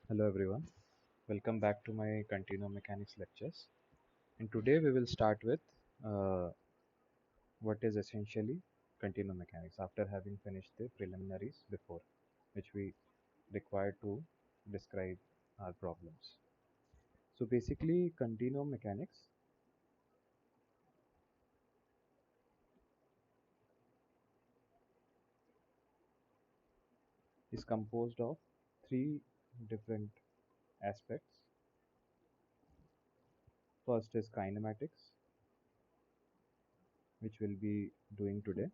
Hello everyone, welcome back to my Continuum Mechanics lectures. And today we will start with uh, what is essentially Continuum Mechanics after having finished the preliminaries before, which we require to describe our problems. So basically, Continuum Mechanics is composed of three different aspects. First is kinematics, which we'll be doing today,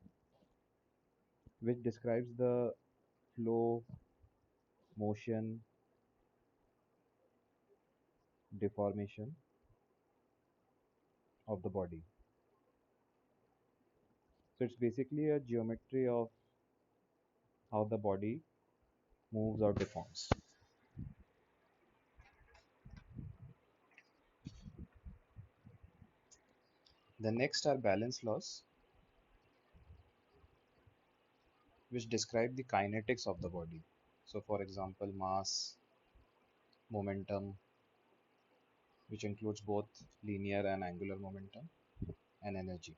which describes the flow, motion, deformation of the body. So it's basically a geometry of how the body moves or deforms. The next are balance laws, which describe the kinetics of the body. So for example, mass, momentum, which includes both linear and angular momentum, and energy,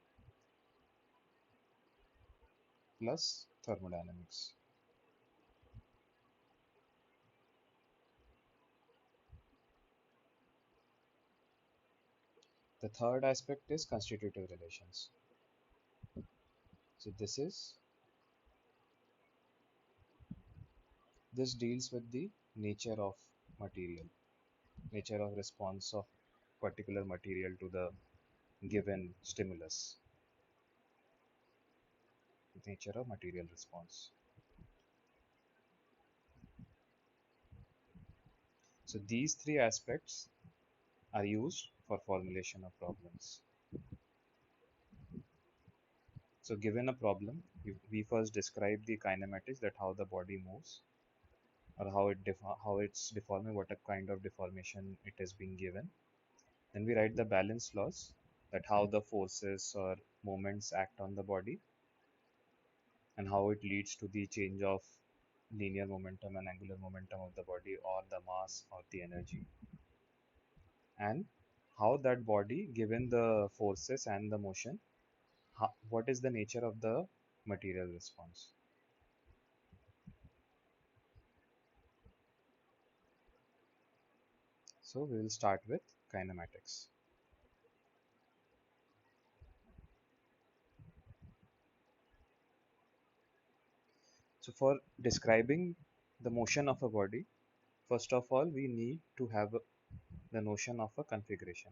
plus thermodynamics. The third aspect is constitutive relations. So this deals with the nature of material, nature of response of particular material to the given stimulus, nature of material response. So these three aspects are used for formulation of problems. So given a problem, we first describe the kinematics, that how the body moves or how it's deforming, what a kind of deformation it is being given. Then we write the balance laws, that how the forces or moments act on the body and how it leads to the change of linear momentum and angular momentum of the body, or the mass or the energy, and how that body, given the forces and the motion, what is the nature of the material response. So we will start with kinematics. So for describing the motion of a body, first of all we need to have the notion of a configuration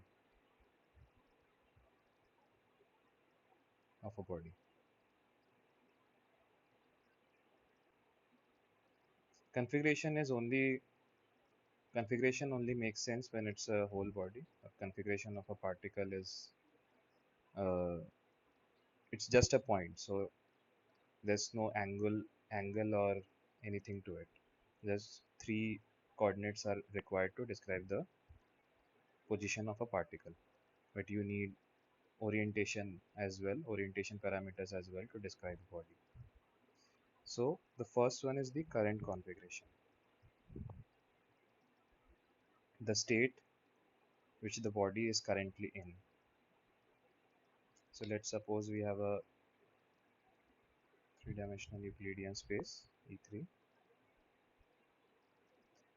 of a body. Configuration is only configuration only makes sense when it's a whole body. A configuration of a particle is uh, it's just a point, so there's no angle or anything to it. Just three coordinates are required to describe the position of a particle, but you need orientation parameters as well to describe the body. So the first one is the current configuration, the state which the body is currently in. So let's suppose we have a three-dimensional Euclidean space E3,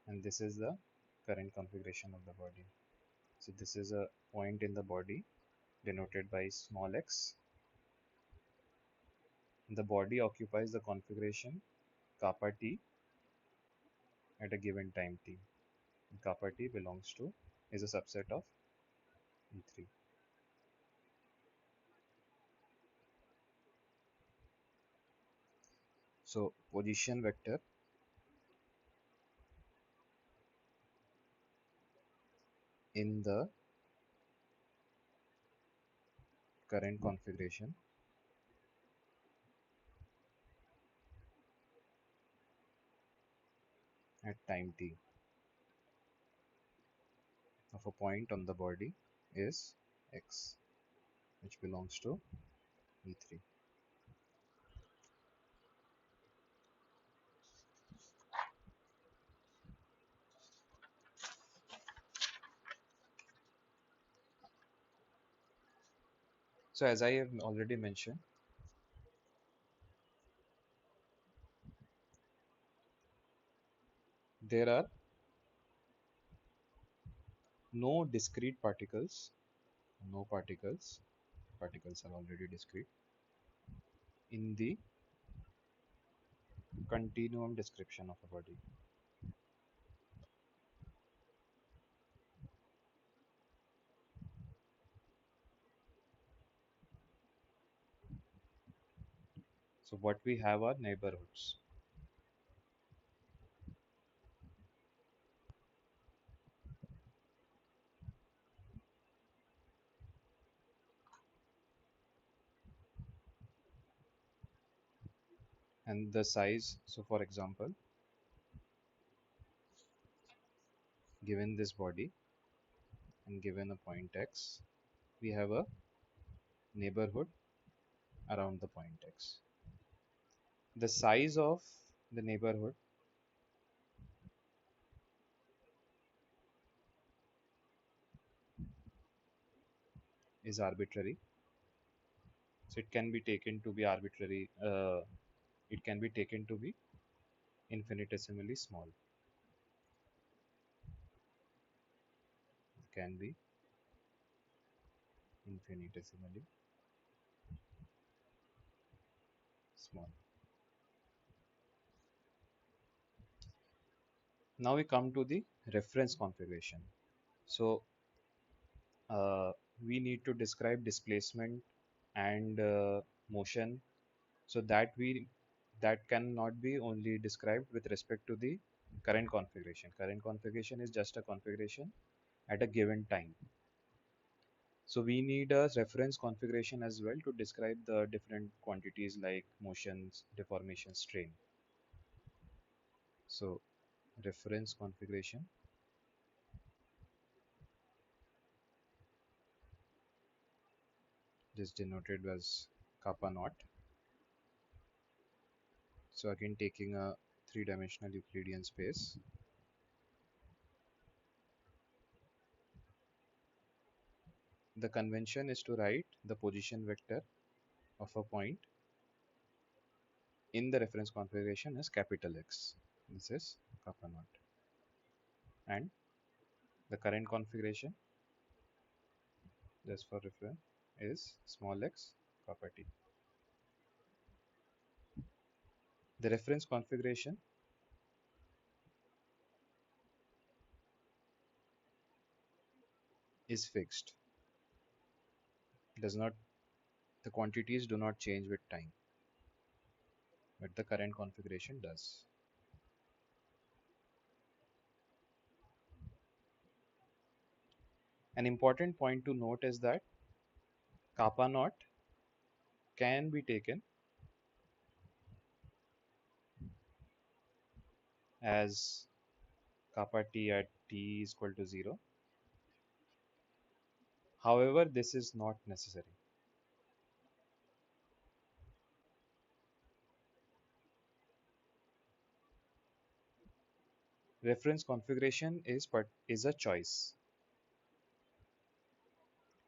and this is the current configuration of the body. So this is a point in the body denoted by small x. The body occupies the configuration kappa t at a given time t. And kappa t belongs to is a subset of E3. So position vector in the current configuration at time t of a point on the body is x, which belongs to E3. So as I have already mentioned, there are no discrete particles, no particles, particles are already discrete, in the continuum description of a body. So what we have are neighborhoods. And the size, so for example, given this body and given a point x, we have a neighborhood around the point x. The size of the neighborhood is arbitrary. So it can be taken to be arbitrary, it can be taken to be infinitesimally small. It can be infinitesimally small. Now we come to the reference configuration. So we need to describe displacement and motion, so that cannot be only described with respect to the current configuration. Current configuration is just a configuration at a given time. So we need a reference configuration as well to describe the different quantities like motions, deformation, strain. So reference configuration is denoted as kappa naught. So again, taking a three-dimensional Euclidean space, the convention is to write the position vector of a point in the reference configuration as capital X. This is kappa naught. And the current configuration, just for reference, is small x kappa t. The reference configuration is fixed. Does not The quantities do not change with time, but the current configuration does. An important point to note is that kappa naught can be taken as kappa t at t is equal to 0. However, this is not necessary. Reference configuration is a choice.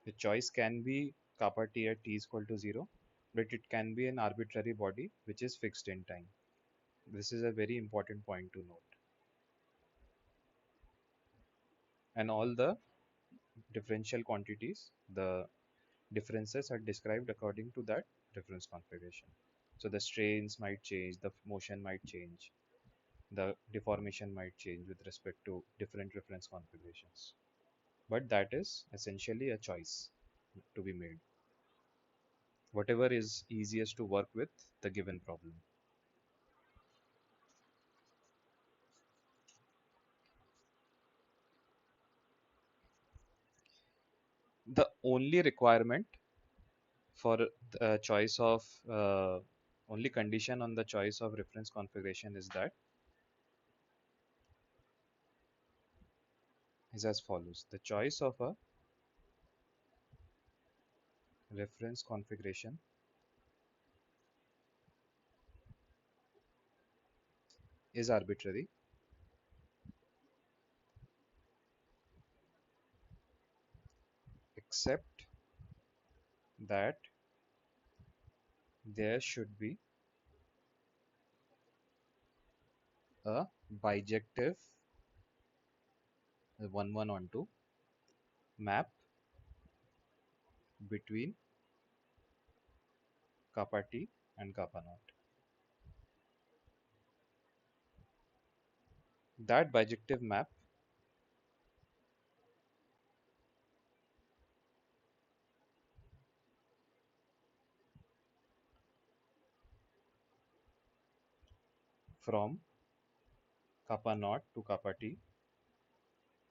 The choice can be kappa t at t is equal to 0, but it can be an arbitrary body which is fixed in time. This is a very important point to note. And all the differential quantities, the differences are described according to that reference configuration. So the strains might change, the motion might change, the deformation might change with respect to different reference configurations. But that is essentially a choice to be made. Whatever is easiest to work with the given problem. The only requirement for the choice of only condition on the choice of reference configuration is as follows. The choice of a reference configuration is arbitrary except that there should be a bijective 11 map between kappa t and kappa naught. That bijective map from kappa naught to kappa t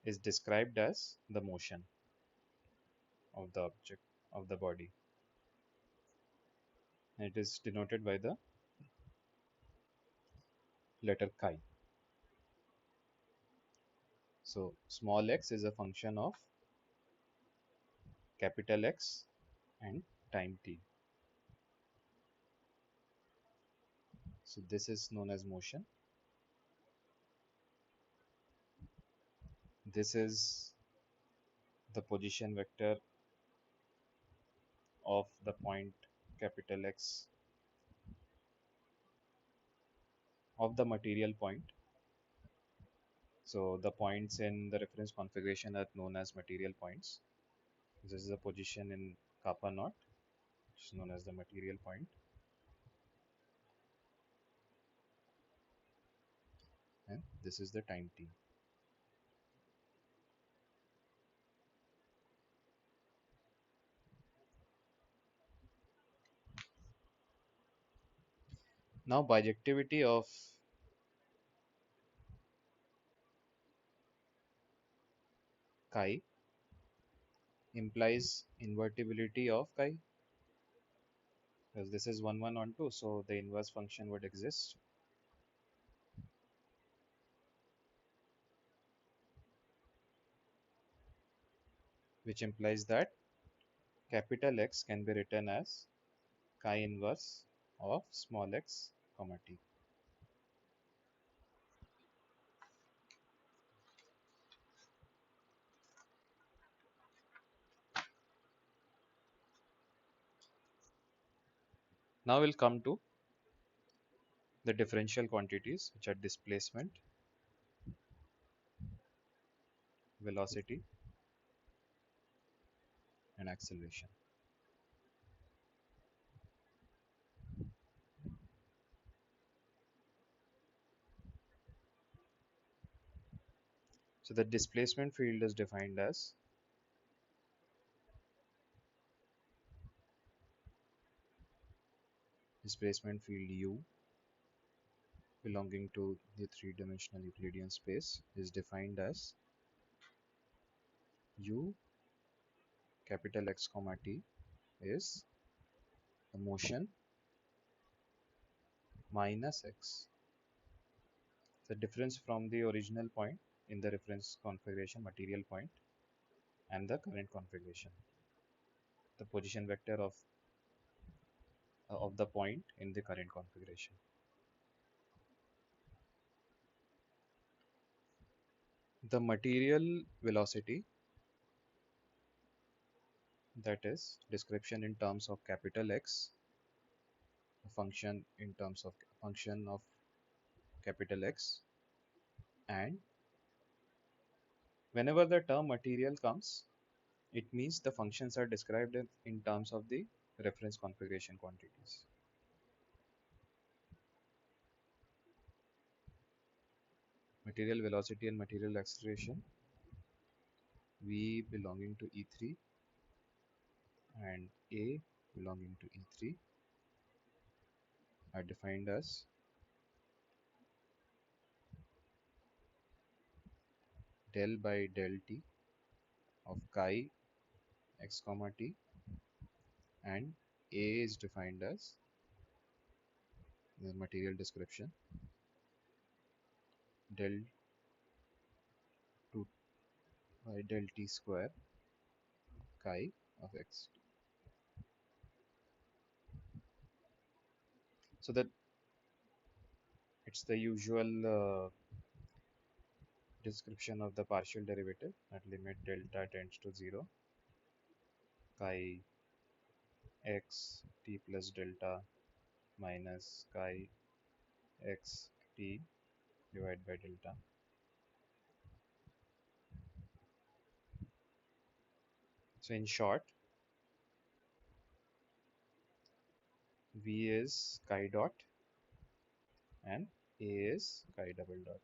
is described as the motion of the object of the body. It is denoted by the letter chi. So small x is a function of capital X and time t. So this is known as motion. This is the position vector of the point capital X of the material point. So the points in the reference configuration are known as material points. This is the position in kappa naught, which is known as the material point, and this is the time t. Now bijectivity of chi implies invertibility of chi, because this is 1 1 on 2, so the inverse function would exist, which implies that capital X can be written as chi inverse of small x comma t. Now we'll come to the differential quantities, which are displacement, velocity, and acceleration. So the displacement field is defined as displacement field u belonging to the three-dimensional Euclidean space is defined as u capital X comma t is the motion minus x, the difference from the original point in the reference configuration material point and the current configuration, the position vector of the point in the current configuration. The material velocity, that is description in terms of capital X, a function in terms of function of capital X, and whenever the term material comes, it means the functions are described in terms of the reference configuration quantities. Material velocity and material acceleration, V belonging to E3 and A belonging to E3 are defined as del by del t of chi x comma t, and A is defined as the material description del 2 by del t square chi of x. So that it's the usual description of the partial derivative at limit delta tends to 0 chi x t plus delta minus chi x t divided by delta. So in short, v is chi dot and a is chi double dot.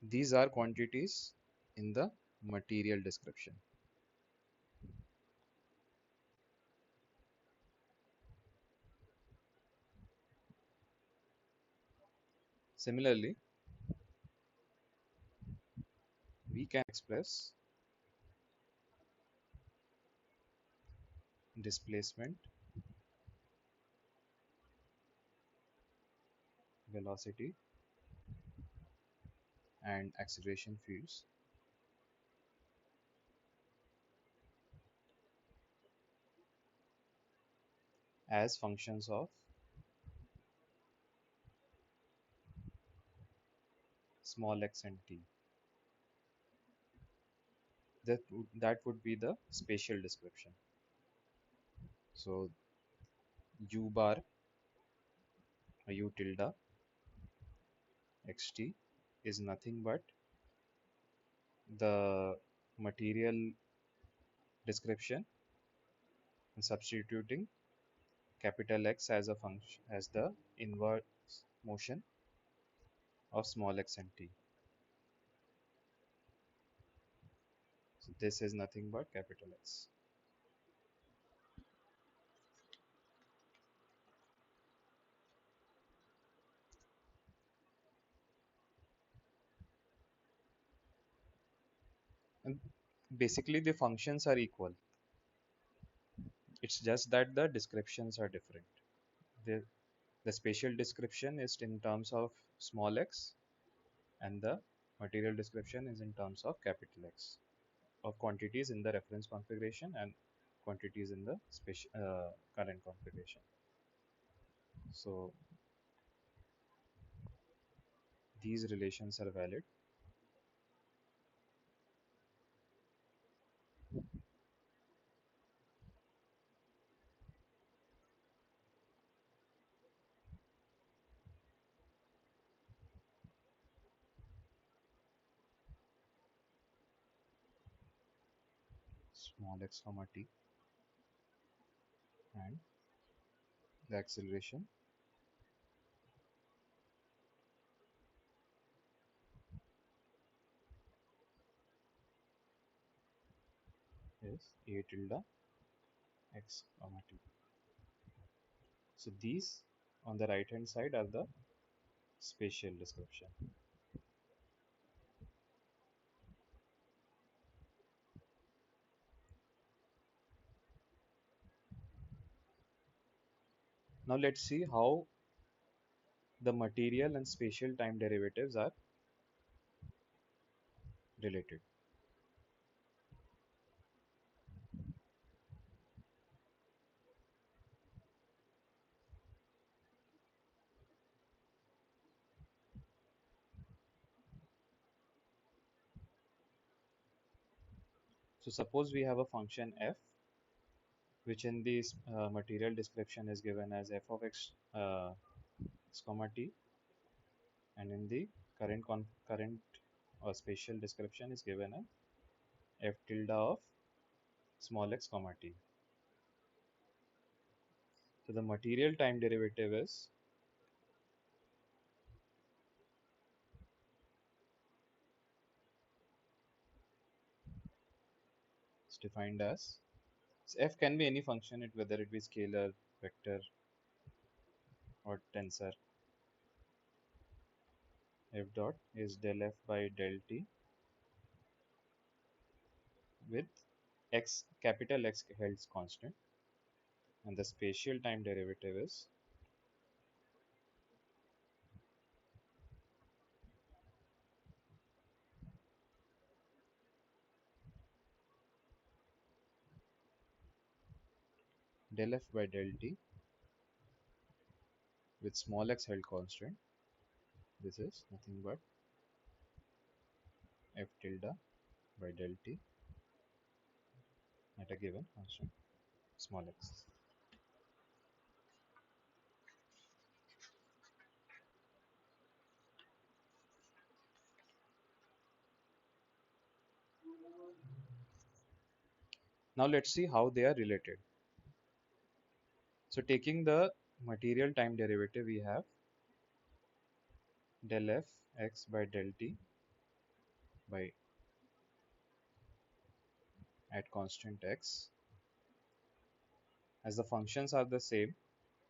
These are quantities in the material description. Similarly, we can express displacement, velocity, and acceleration fields as functions of small x and t. That would be the spatial description. So u bar u tilde xt is nothing but the material description and substituting capital X as a function as the inverse motion of small x and t. So this is nothing but capital X. And basically the functions are equal. It's just that the descriptions are different. The, the spatial description is in terms of small x and the material description is in terms of capital X, of quantities in the reference configuration and quantities in the current configuration. So these relations are valid. Small x comma t and the acceleration is a tilde x comma t. So these on the right hand side are the spatial description. Now let's see how the material and spatial time derivatives are related. So suppose we have a function f which in this material description is given as f of x comma t, and in the current or spatial description is given as f tilde of small x comma t. So the material time derivative is defined as, so f can be any function, whether it be scalar, vector, or tensor. F dot is del f by del t with x capital X held constant, and the spatial time derivative is del f by del t with small x held constant. This is nothing but f tilde by del t at a given constant small x. Now let's see how they are related. So taking the material time derivative, we have del f x by del t by at constant x. As the functions are the same,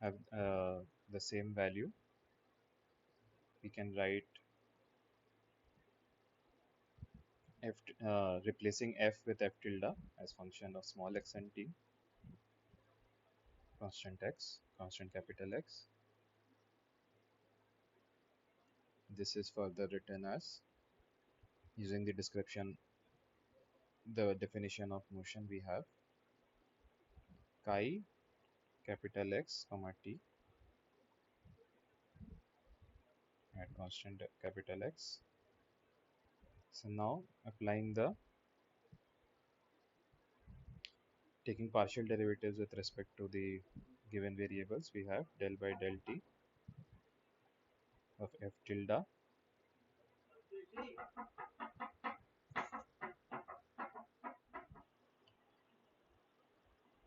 have the same value, we can write f replacing f with f tilde as function of small x and t, constant capital X. This is further written as, using the description, the definition of motion, we have chi capital X comma t at constant capital X. So now applying the, taking partial derivatives with respect to the given variables, we have del by del t of f tilde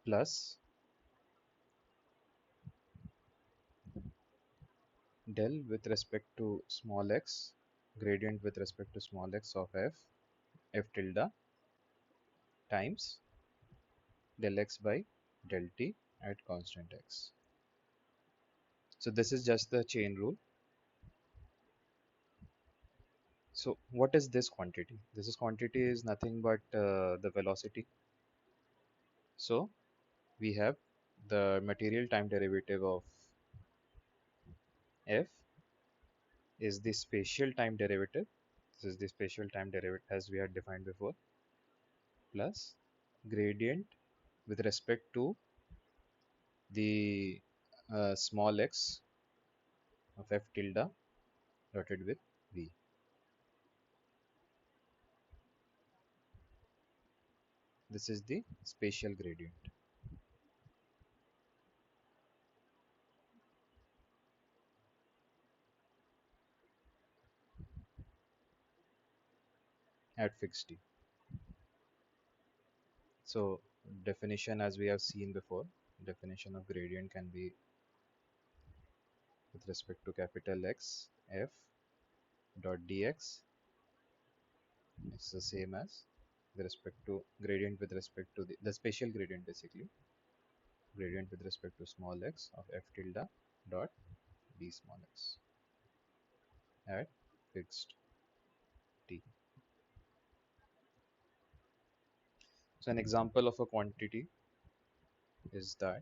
plus del with respect to small x, gradient with respect to small x of f tilde times del x by del t at constant x. So this is just the chain rule. So what is this quantity? This is quantity is nothing but the velocity. So we have the material time derivative of f is the spatial time derivative. This is the spatial time derivative as we had defined before, plus gradient with respect to the small x of f tilde dotted with v. This is the spatial gradient at fixed t. So definition, as we have seen before, definition of gradient can be with respect to capital X f dot dx is the same as with respect to gradient with respect to the spatial gradient, basically gradient with respect to small x of f tilde dot d small x at fixed t. So an example of a quantity is that,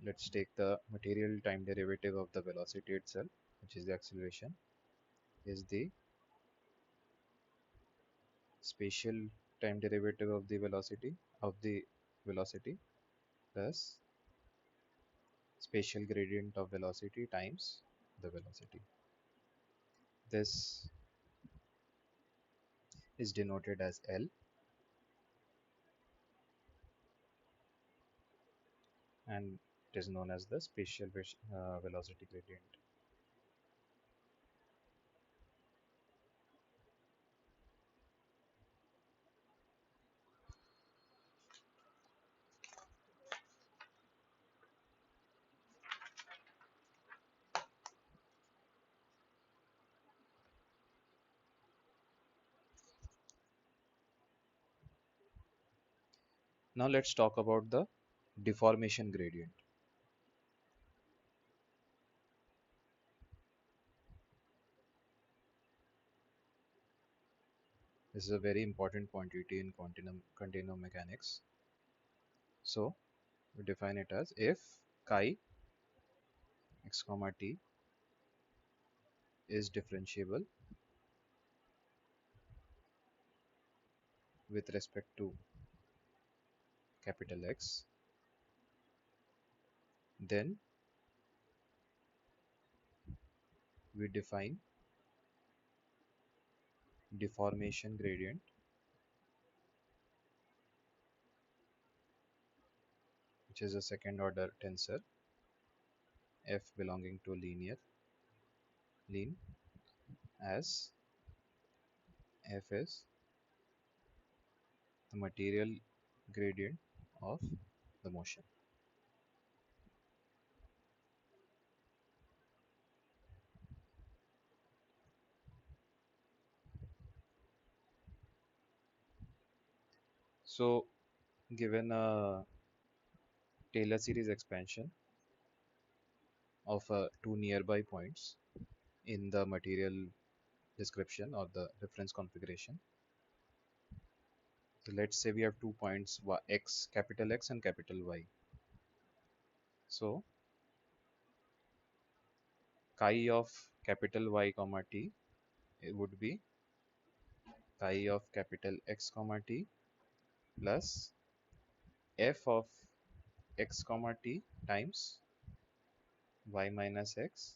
let's take the material time derivative of the velocity itself, which is the acceleration, is the spatial time derivative of the velocity plus spatial gradient of velocity times the velocity. This is denoted as L, and it is known as the spatial velocity gradient. Now let's talk about the deformation gradient. This is a very important quantity in continuum mechanics. So we define it as, if chi x comma t is differentiable with respect to capital X, then we define deformation gradient which is a second order tensor f belonging to linear line, as f is the material gradient of the motion. So given a Taylor series expansion of two nearby points in the material description or the reference configuration. So let's say we have 2 points x, capital X and capital Y. So chi of capital Y comma t, it would be chi of capital X comma t plus f of x comma t times y minus x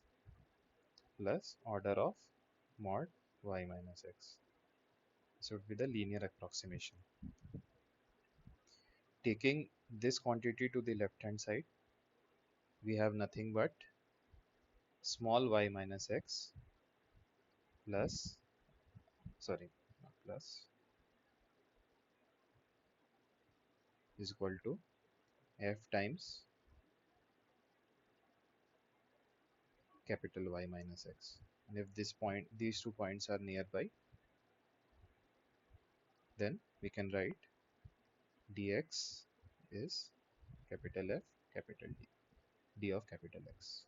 plus order of mod y minus x. This would be the linear approximation. Taking this quantity to the left hand side, we have nothing but small y minus x plus, sorry, not plus, is equal to f times capital Y minus x. And if these 2 points are nearby, then we can write dx is capital F, capital D, d of capital X.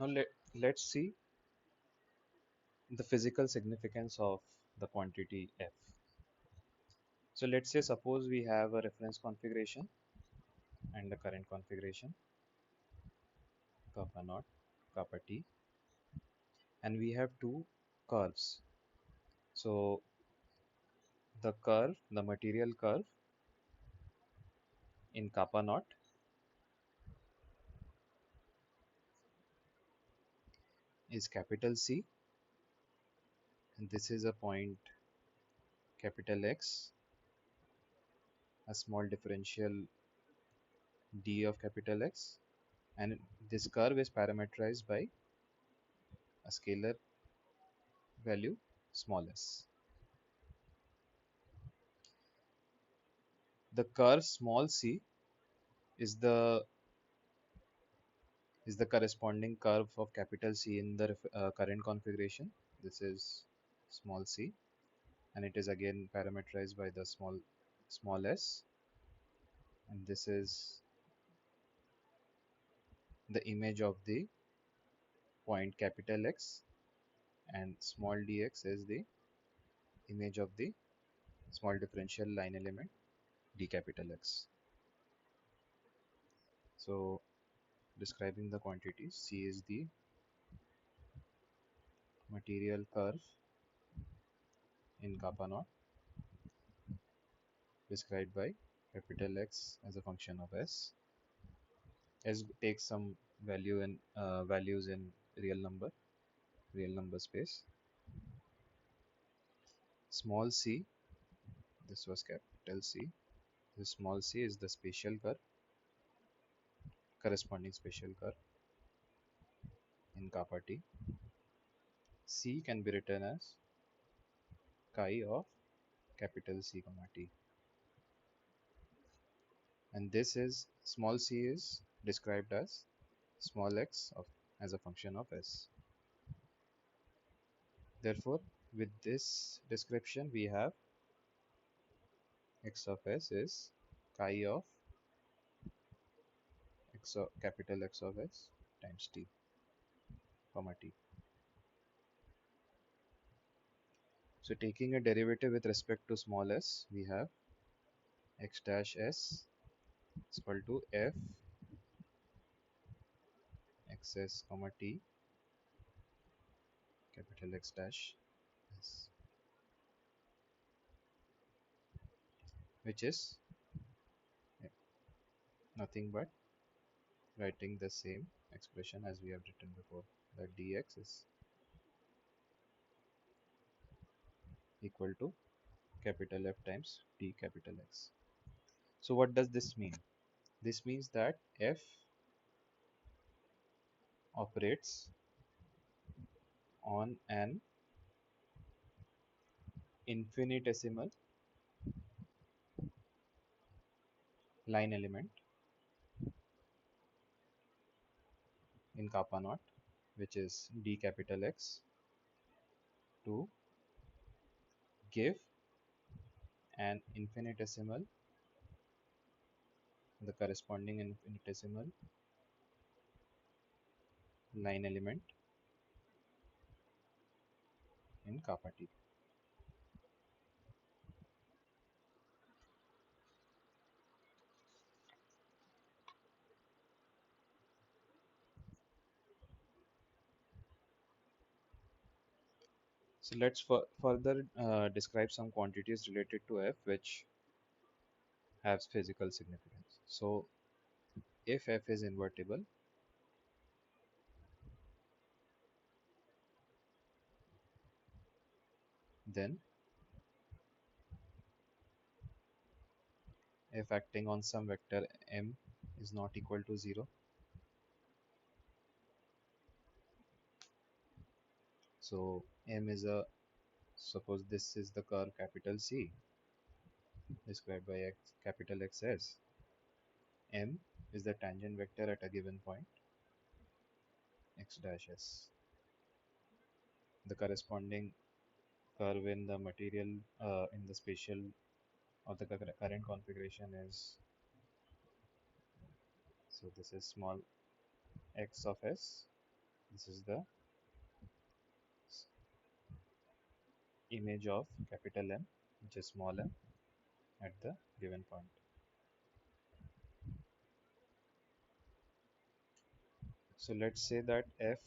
Now let's see the physical significance of the quantity F. So let's say suppose we have a reference configuration and the current configuration, kappa naught, kappa t, and we have two curves. So the material curve in kappa naught is capital C, and this is a point capital X, a small differential d of capital X, and this curve is parameterized by a scalar value small s. The curve small c is the corresponding curve of capital C in the current configuration. This is small c, and it is again parameterized by the small s, and this is the image of the point capital X, and small dx is the image of the small differential line element d capital X. So describing the quantities, C is the material curve in kappa naught described by capital X as a function of S. S takes some values in real number space. Small c, this was capital C. This small c is the spatial curve, corresponding spatial curve in kappa t. C can be written as chi of capital C comma t, and this is small c is described as small x as a function of S. Therefore, with this description, we have x of S is chi of capital X of S times t, comma t. So taking a derivative with respect to small s, we have x dash s is equal to f xs comma t capital X dash s, which is nothing but writing the same expression as we have written before, that dx is equal to capital F times d capital X. So what does this mean? This means that F operates on an infinitesimal line element in kappa naught, which is d capital X, to give an infinitesimal, the corresponding infinitesimal line element in kappa t. So let's further describe some quantities related to F which have physical significance. So if F is invertible, then if acting on some vector m is not equal to 0, so m is a, suppose this is the curve capital C described by capital X as m is the tangent vector at a given point x dash s. The corresponding curve in the material in the spatial or the current configuration is, so this is small x of s, this is the image of capital M, which is small m at the given point. So let's say that f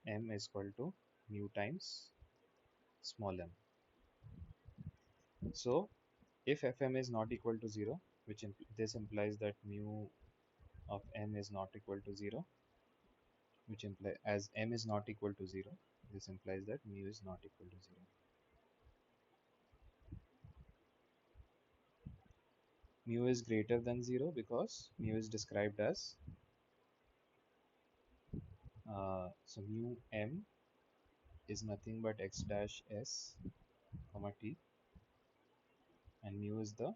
m is equal to mu times small m. So if fm is not equal to 0, which this implies that mu of m is not equal to 0, which implies, as m is not equal to 0, this implies that mu is not equal to 0. Mu is greater than 0 because mu is described as so mu m is nothing but x dash s comma t, and mu is the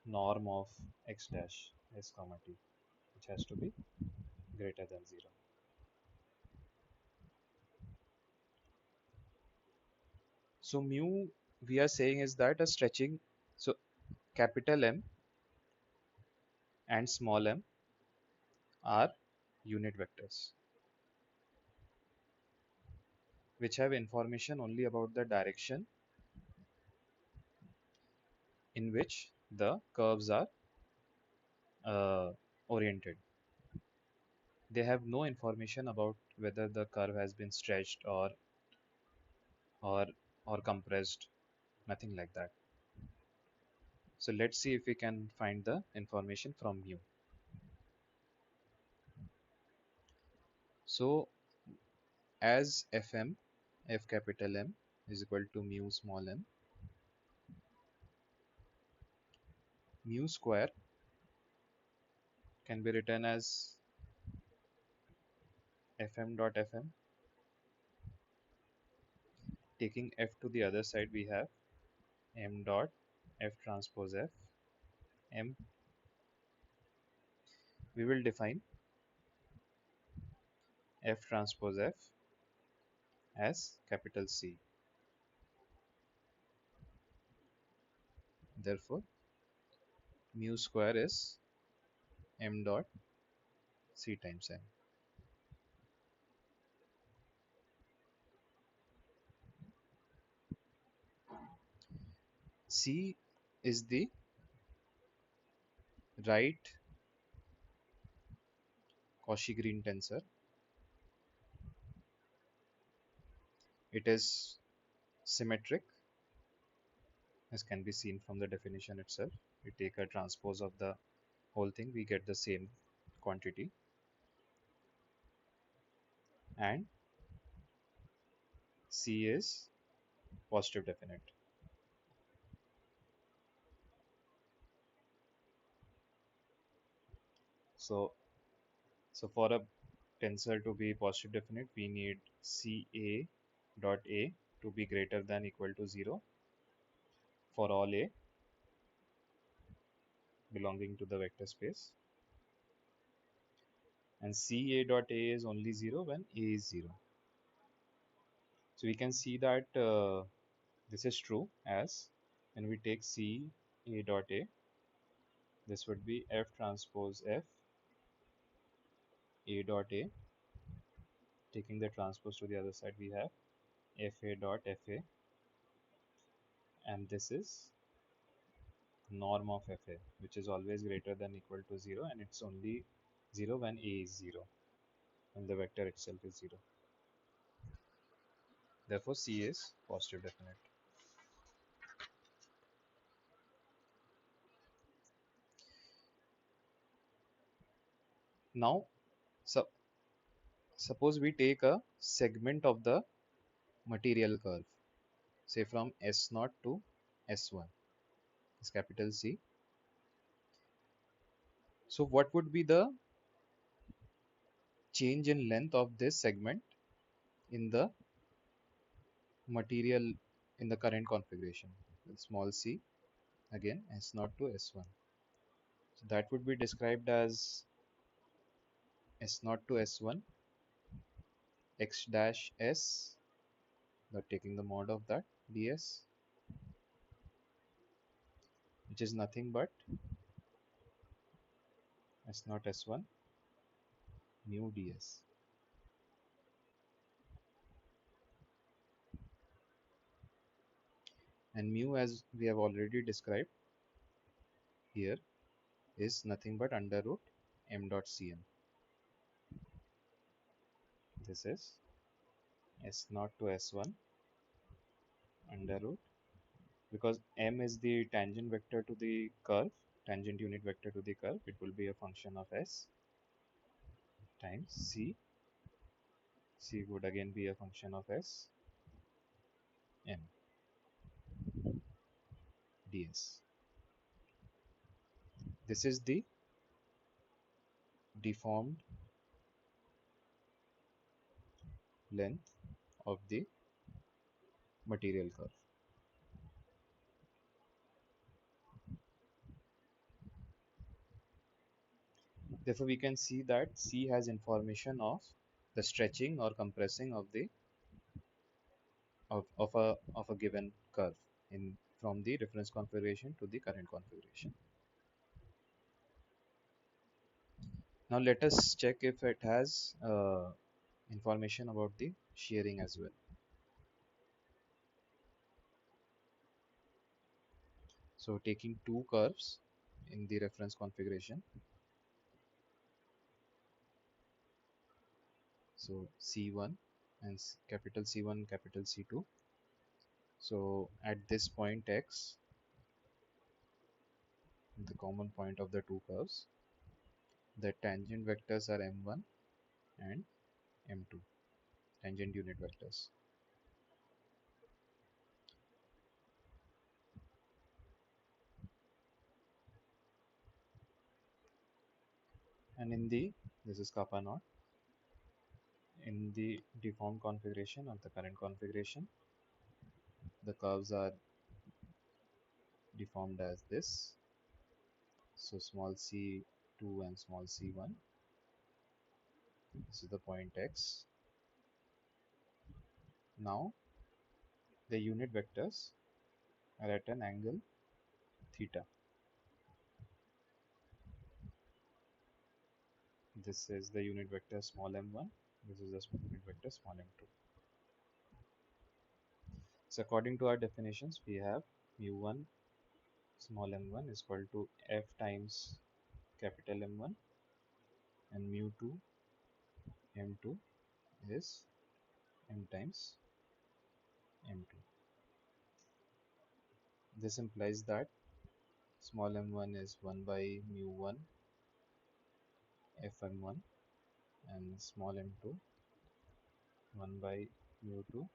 norm of x dash s comma t, which has to be greater than 0. So mu, we are saying, is that a stretching, so capital M and small m are unit vectors which have information only about the direction in which the curves are oriented. They have no information about whether the curve has been stretched or or compressed, nothing like that. So let's see if we can find the information from mu. So as fm, f capital M is equal to mu small m, mu square can be written as fm dot fm. Taking f to the other side, we have m dot f transpose f m. We will define f transpose f as capital C. Therefore mu square is m dot C times m. C is the right Cauchy Green tensor. It is symmetric, as can be seen from the definition itself. We take a transpose of the whole thing, we get the same quantity, and C is positive definite. So, so for a tensor to be positive definite, we need CA dot A to be greater than equal to 0 for all A belonging to the vector space, and CA dot A is only 0 when A is 0. So we can see that this is true as when we take C A dot A, this would be F transpose F A dot A. Taking the transpose to the other side, we have FA dot FA, and this is norm of FA, which is always greater than equal to 0, and it's only 0 when A is 0, when the vector itself is 0. Therefore, C is positive definite. Now, so suppose we take a segment of the material curve, say from S0 to S1, is capital C. So what would be the change in length of this segment in the material in the current configuration? Small c, again S0 to S1. So that would be described as S0 to S1 x dash S, but taking the mod of that ds, which is nothing but S0 S1 mu ds. And mu, as we have already described here, is nothing but under root m dot cm. This is S0 to S1 under root, because m is the tangent vector to the curve, tangent unit vector to the curve, it will be a function of s times c. C would again be a function of s m ds. This is the deformed length of the material curve. Therefore, we can see that C has information of the stretching or compressing of the of a given curve in from the reference configuration to the current configuration. Now let us check if it has information about the shearing as well. So taking two curves in the reference configuration, so C1 and capital C1, capital C2. So at this point X, the common point of the two curves, the tangent vectors are m1 and m2, tangent unit vectors. And in the, this is kappa naught, in the deformed configuration of the current configuration, the curves are deformed as this. So small c2 and small c1, this is the point X. Now the unit vectors are at an angle theta. This is the unit vector small m1, this is the unit vector small m2. So according to our definitions, we have mu1 small m1 is equal to f times capital M1, and mu2 m2 is m times m2. This implies that small m1 is 1 by mu1 Fm1 and small m2 1 by mu2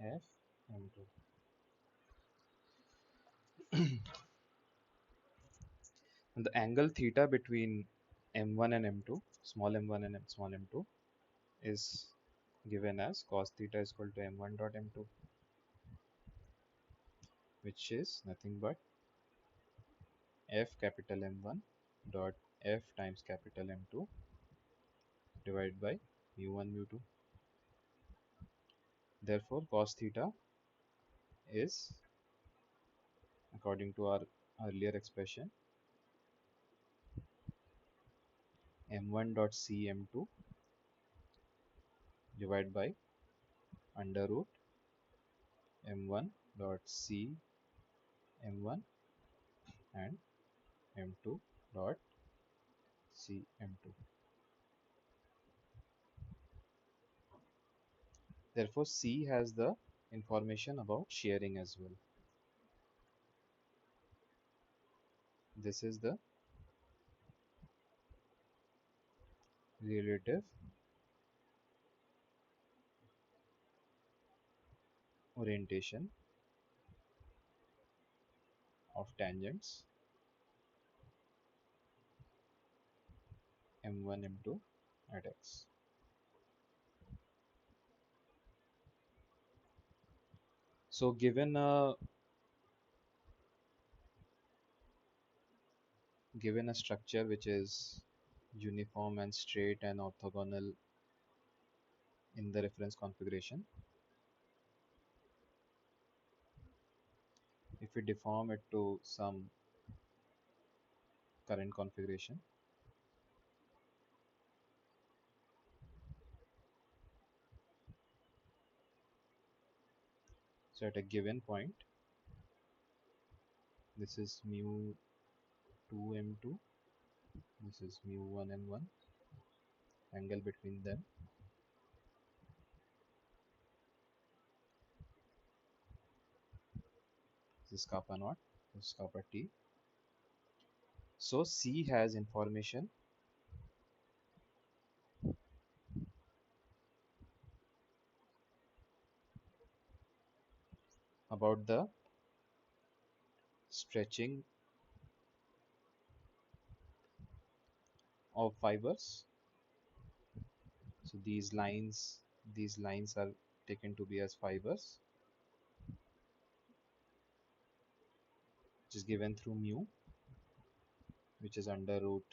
Fm2. And the angle theta between m1 and m2, small m1 and small m2, is given as cos theta is equal to m1 dot m2, which is nothing but f capital M1 dot f times capital M2 divided by mu1 mu2. Therefore, cos theta is, according to our earlier expression, m1 dot c m2 divided by under root m1 dot c m1 and m2 dot c m2. Therefore, C has the information about shearing as well. This is the relative orientation of tangents m1 m2 at x. So given a structure which is uniform and straight and orthogonal in the reference configuration, if we deform it to some current configuration, so at a given point, this is mu 2 m2, this is mu 1 m1, angle between them this is kappa naught, this is kappa t. So C has information about the stretching of fibers. So these lines are taken to be as fibers, which is given through mu, which is under root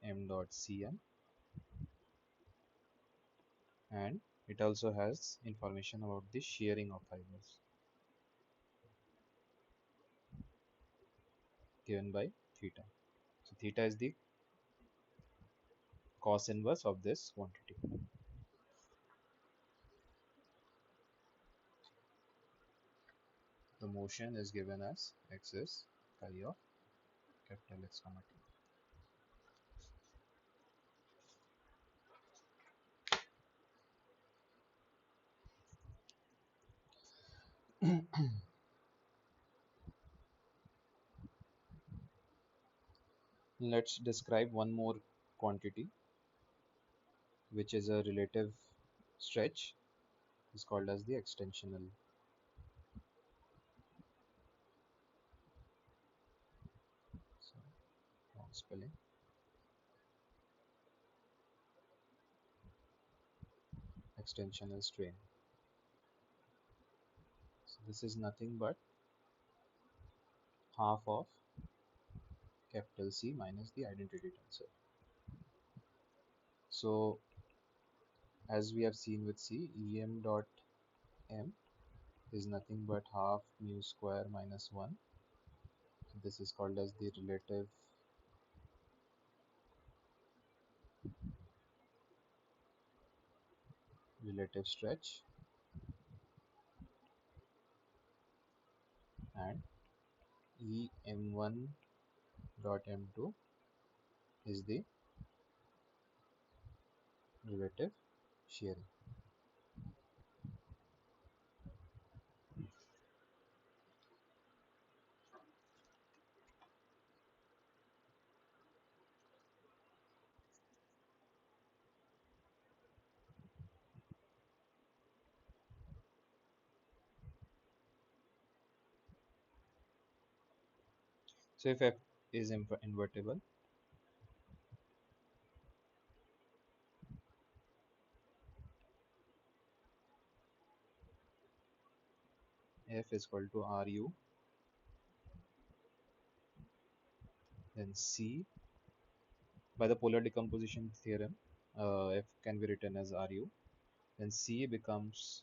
m dot cm, and it also has information about the shearing of fibers given by theta. So theta is the cos inverse of this quantity. The motion is given as x is chi of capital X comma t. Let's describe one more quantity, which is a relative stretch, is called as the extensional. So, wrong spelling. Extensional strain. So this is nothing but half of capital C minus the identity tensor. So as we have seen with C, Em dot m is nothing but half mu square minus 1. So this is called as the relative stretch, and Em1 dot m2 is the relative shearing. So if f is invertible, f is equal to ru, then c, by the polar decomposition theorem, f can be written as ru, then c becomes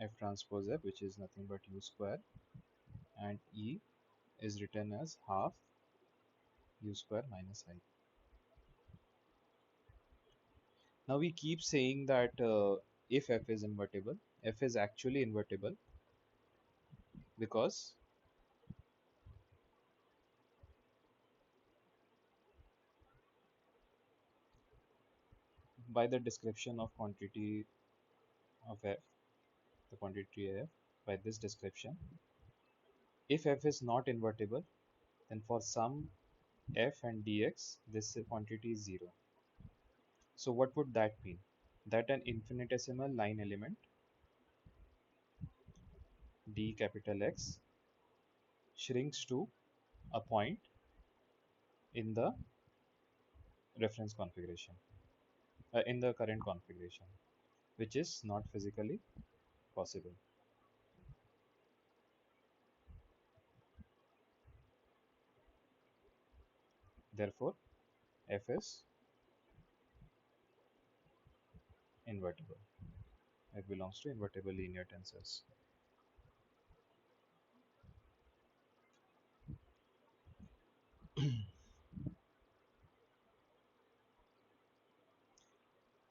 f transpose f, which is nothing but u square, and e is written as half u square minus I. Now we keep saying that if f is invertible, f is actually invertible because by the description of quantity of f, the quantity f, by this description, if f is not invertible, then for some f and dx, this quantity is 0. So what would that mean? That an infinitesimal line element d capital X shrinks to a point in the reference configuration, in the current configuration, which is not physically possible. Therefore, f is invertible. It belongs to invertible linear tensors.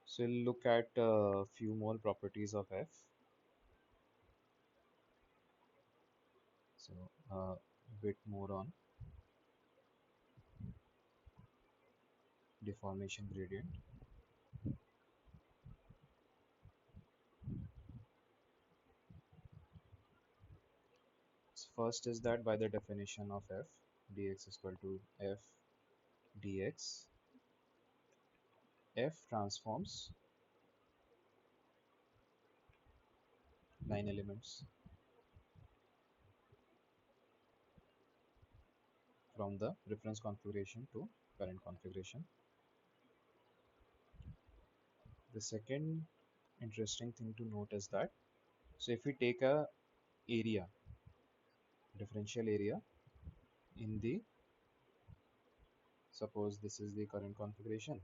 So we'll look at a few more properties of f. So a bit more on deformation gradient. So first is that by the definition of f, dx is equal to f dx, f transforms line elements from the reference configuration to current configuration. The second interesting thing to note is that, so if we take a area, differential area in the, suppose this is the current configuration.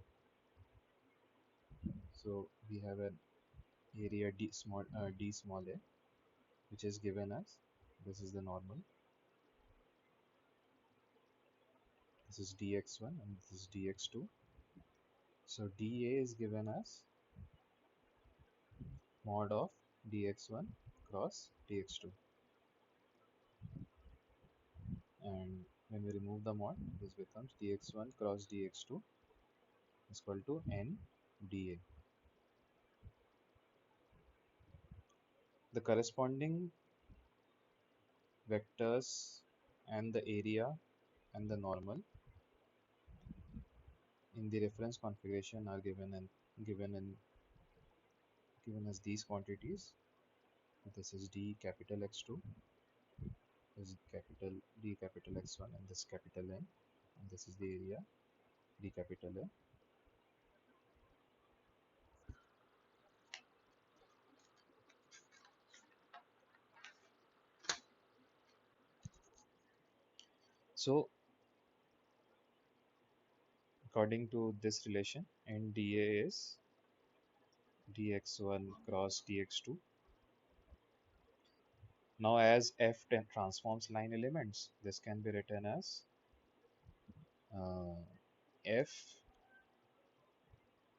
So we have an area d small a, which is given as, this is the normal, this is dx1 and this is dx2. So dA is given as mod of dx1 cross dx2, and when we remove the mod, this becomes dx1 cross dx2 is equal to n dA. The corresponding vectors and the area and the normal in the reference configuration are given in given as these quantities. This is d capital X2, this is capital D capital X1, and this capital N, and this is the area d capital A. So according to this relation, and dA is dx1 cross dx2. Now as f transforms line elements, this can be written as uh, f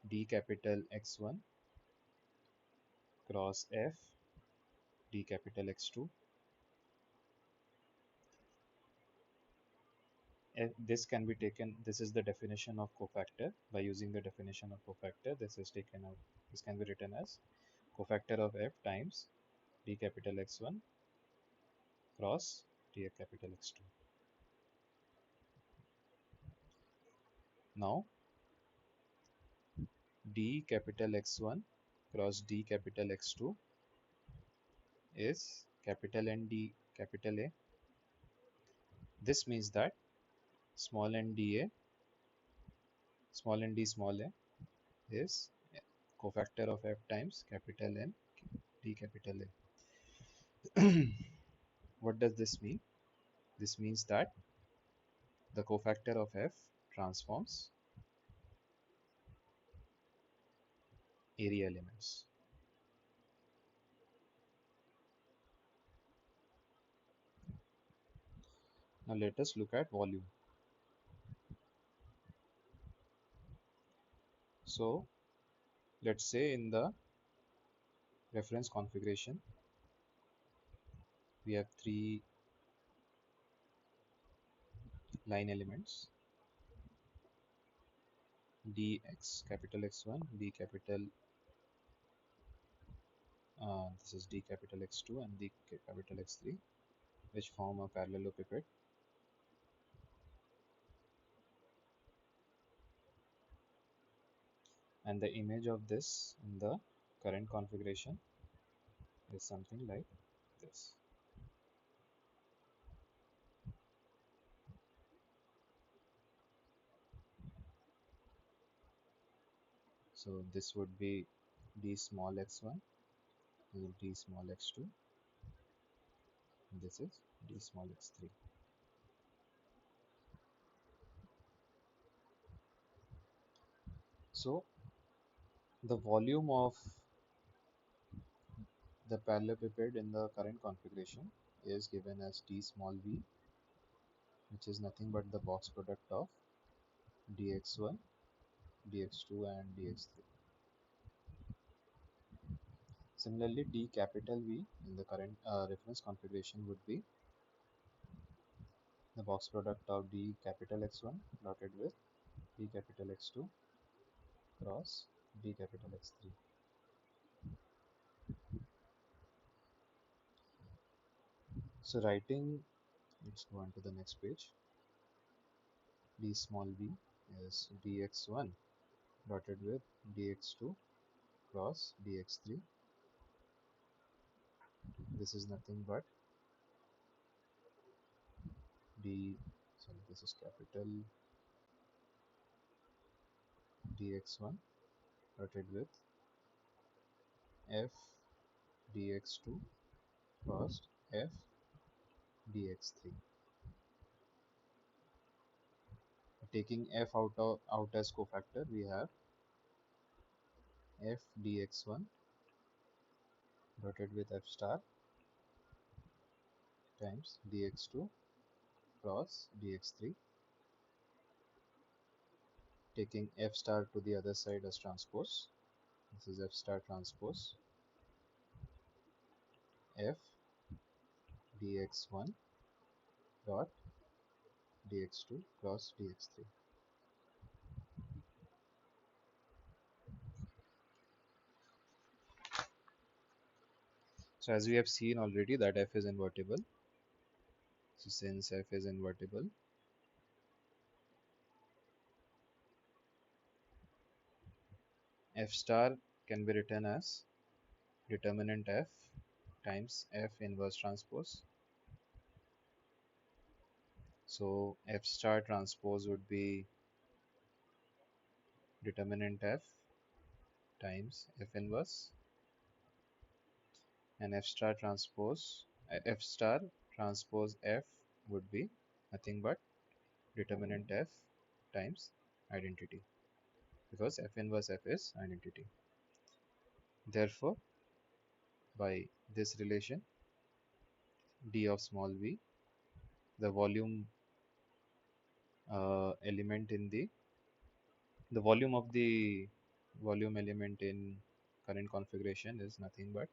d capital X1 cross f d capital X2. This can be taken, this is the definition of cofactor. By using the definition of cofactor, this is taken out. This can be written as cofactor of f times d capital X1 cross d capital X2. Now d capital X1 cross d capital X2 is capital N d capital A This means that small n dA, small n d small a is cofactor of f times capital N d capital A. What does this mean? This means that the cofactor of f transforms area elements. Now let us look at volume. So let's say in the reference configuration we have three line elements dx capital X1, d capital this is d capital X2 and d capital X3, which form a parallelepiped, and the image of this in the current configuration is something like this. So this would be d small x1, this is d small x2, and this is d small x3. So the volume of the parallelepiped in the current configuration is given as d small v, which is nothing but the box product of dx1, dx2 and dx3. Similarly, d capital V in the current reference configuration would be the box product of d capital X1 dotted with d capital X2 cross d capital X3. So writing, let's go on to the next page. D small v is dx1 dotted with dx2 cross dx3. This is nothing but d, sorry, this is capital dx1 dotted with f dx2 cross f dx3. Taking f out as cofactor, we have f dx1 dotted with f star times dx2 cross dx3. Taking f star to the other side as transpose, this is f star transpose f dx1 dot dx2 cross dx3. So as we have seen already that f is invertible. So since f is invertible, f star can be written as determinant f times f inverse transpose. So f star transpose would be determinant f times f inverse, and f star transpose f would be nothing but determinant f times identity, because f inverse f is identity. Therefore, by this relation d of small v, the volume element in the volume of the volume element in current configuration is nothing but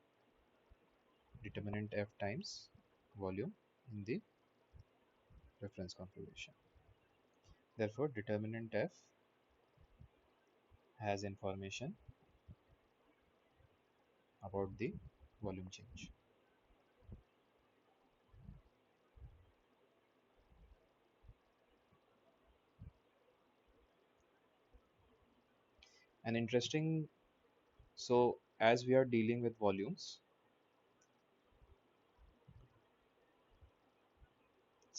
determinant f times volume in the reference configuration. Therefore, determinant f has information about the volume change. And interesting, so as we are dealing with volumes,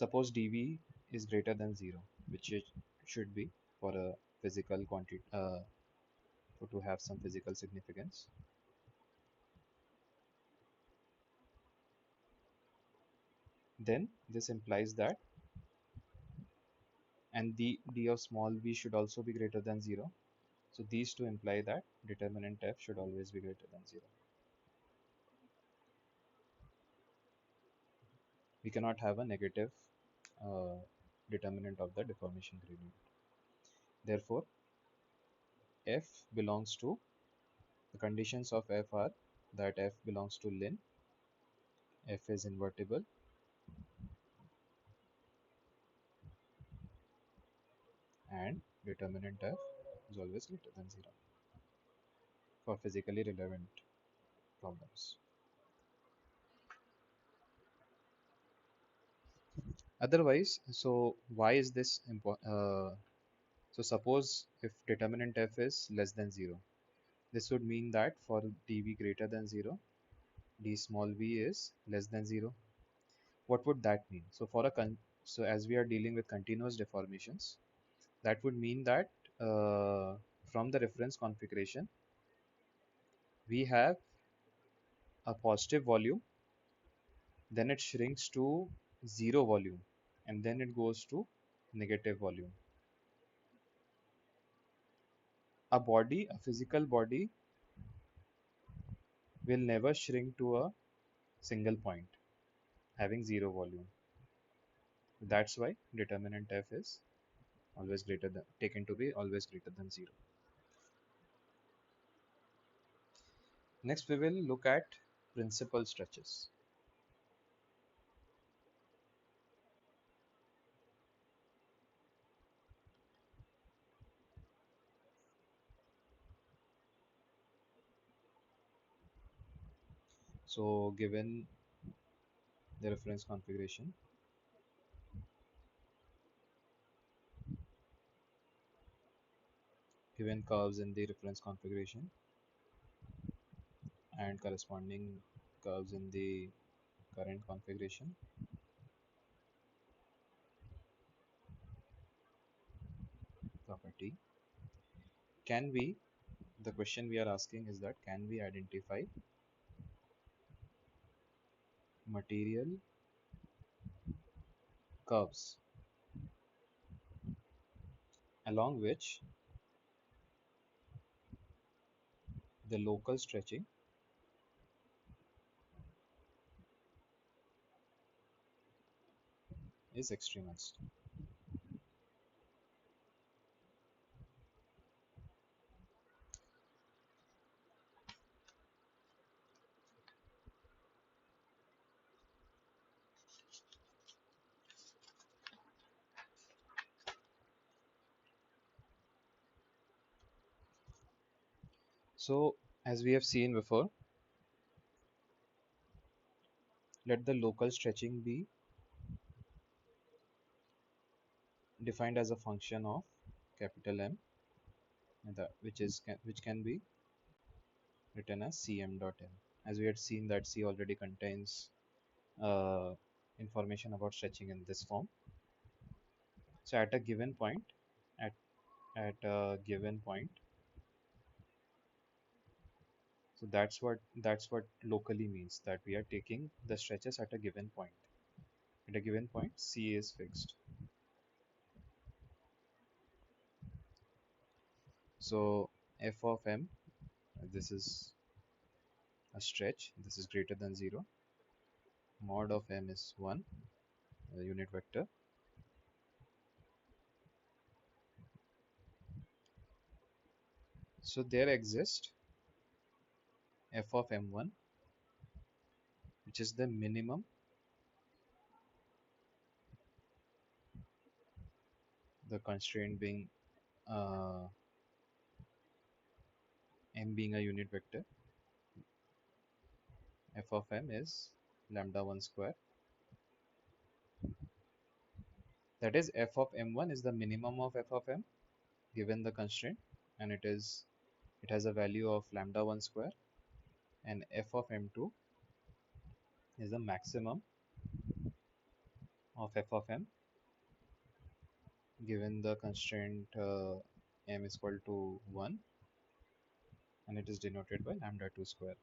Suppose dv is greater than 0, which it should be for a physical quantity, for to have some physical significance. Then this implies that, and the d of small v should also be greater than 0. So these two imply that determinant f should always be greater than 0. We cannot have a negative uh, determinant of the deformation gradient. Therefore, f belongs to, the conditions of f are that f belongs to lin, f is invertible, and determinant f is always greater than 0 for physically relevant problems. Otherwise, so why is this important? So suppose if determinant f is less than 0, this would mean that for dv greater than 0, d small v is less than 0. What would that mean? So for a so as we are dealing with continuous deformations, that would mean that from the reference configuration, we have a positive volume, then it shrinks to 0 volume, and then it goes to negative volume. A physical body, will never shrink to a single point having 0 volume. That's why determinant f is always greater than, taken to be always greater than 0. Next we will look at principal stretches. So given the reference configuration, given curves in the reference configuration and corresponding curves in the current configuration, property, can we, the question we are asking is that can we identify material curves along which the local stretching is extremist. So as we have seen before, let the local stretching be defined as a function of capital M, and which can be written as Cm dot M. As we had seen that C already contains uh, information about stretching in this form. So at a given point, at at a given point, so that's what locally means, that we are taking the stretches at a given point. At a given point, C is fixed. So f of m, this is a stretch, this is greater than 0. Mod of m is 1, a unit vector. So there exists f of m1, which is the minimum, the constraint being uh, m being a unit vector. F of m is lambda 1 square. That is, f of m1 is the minimum of f of m given the constraint, and it has a value of lambda 1 square, and f of m2 is the maximum of f of m given the constraint m is equal to 1, and it is denoted by lambda 2 square.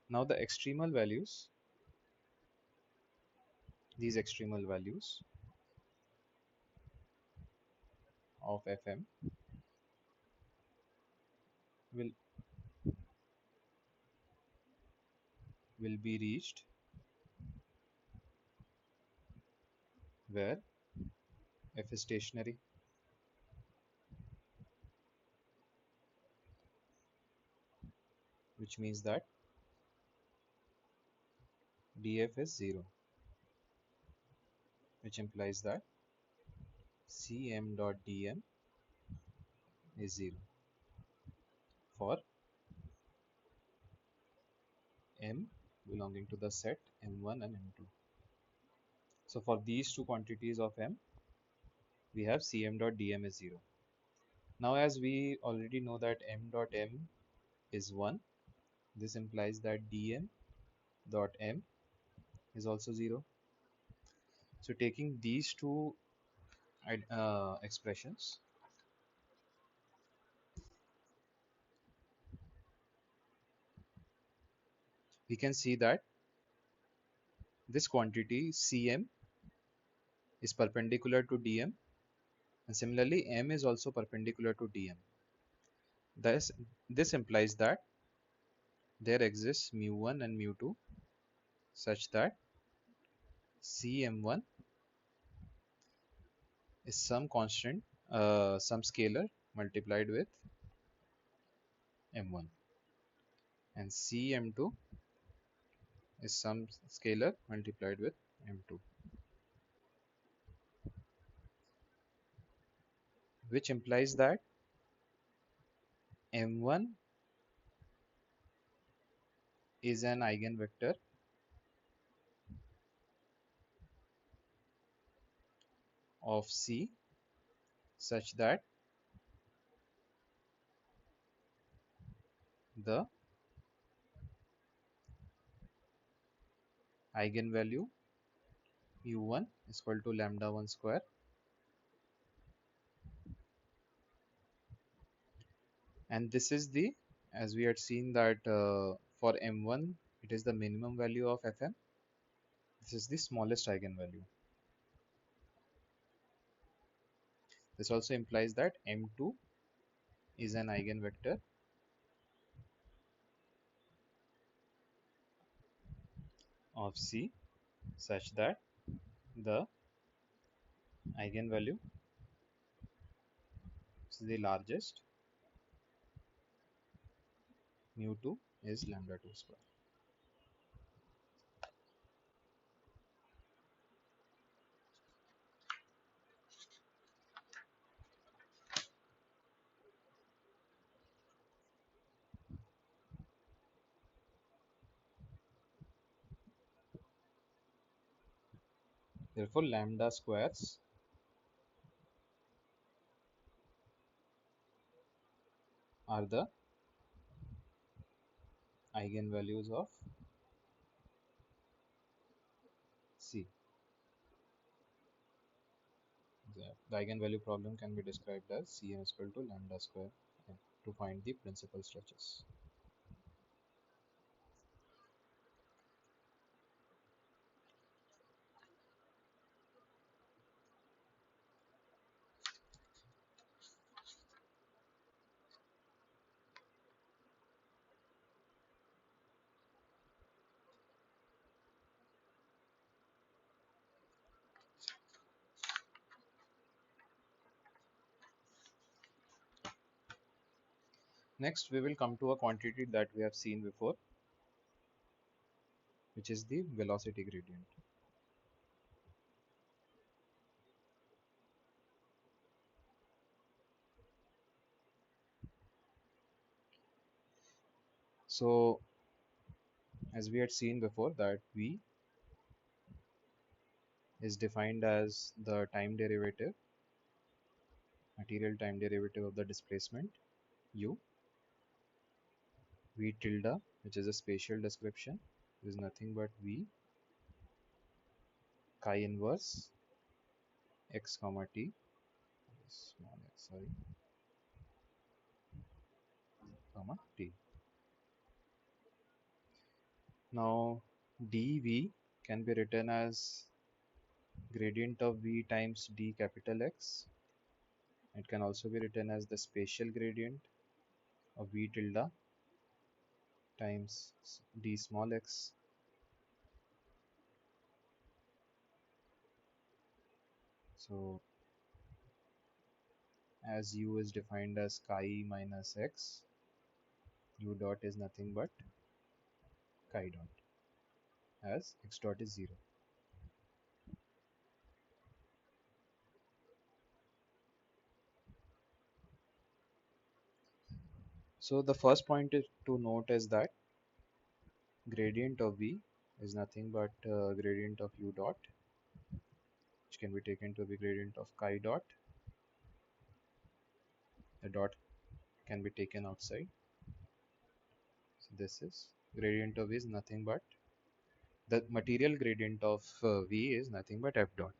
Now the extremal values, these extremal values of fm will will be reached where f is stationary, which means that df is 0, which implies that cm dot dm is 0 for m belonging to the set m1 and m2. So for these two quantities of m, we have cm dot dm is 0. Now as we already know that m dot m is 1, this implies that dm dot m is also 0. So taking these two expressions, we can see that this quantity cm is perpendicular to dm, and similarly m is also perpendicular to dm. Thus, this implies that there exists mu1 and mu2 such that cm1 is some constant, some scalar multiplied with m1, and cm2 is some scalar multiplied with m2, which implies that m1 is an eigenvector of C such that the eigenvalue mu1 is equal to lambda 1 square, and this is the, as we had seen that for m1 it is the minimum value of fm, this is the smallest eigenvalue. This also implies that m2 is an eigenvector of C such that the eigenvalue is the largest, mu2 is lambda 2 square. Therefore lambda squares are the eigenvalues of C. The eigenvalue problem can be described as Cm is equal to lambda square to find the principal stretches. Next, we will come to a quantity that we have seen before, which is the velocity gradient. So, as we had seen before, that v is defined as the time derivative, material time derivative of the displacement u. V tilde, which is a spatial description, is nothing but v chi inverse x comma t, small x, sorry, comma t. Now dv can be written as gradient of v times d capital X. It can also be written as the spatial gradient of v tilde times d small x. So as u is defined as chi minus x, u dot is nothing but chi dot, as x dot is 0. So the first point to note is that gradient of v is nothing but gradient of u dot, which can be taken to be gradient of chi dot. The dot can be taken outside. So this is gradient of v is nothing but the material gradient of v is nothing but f dot.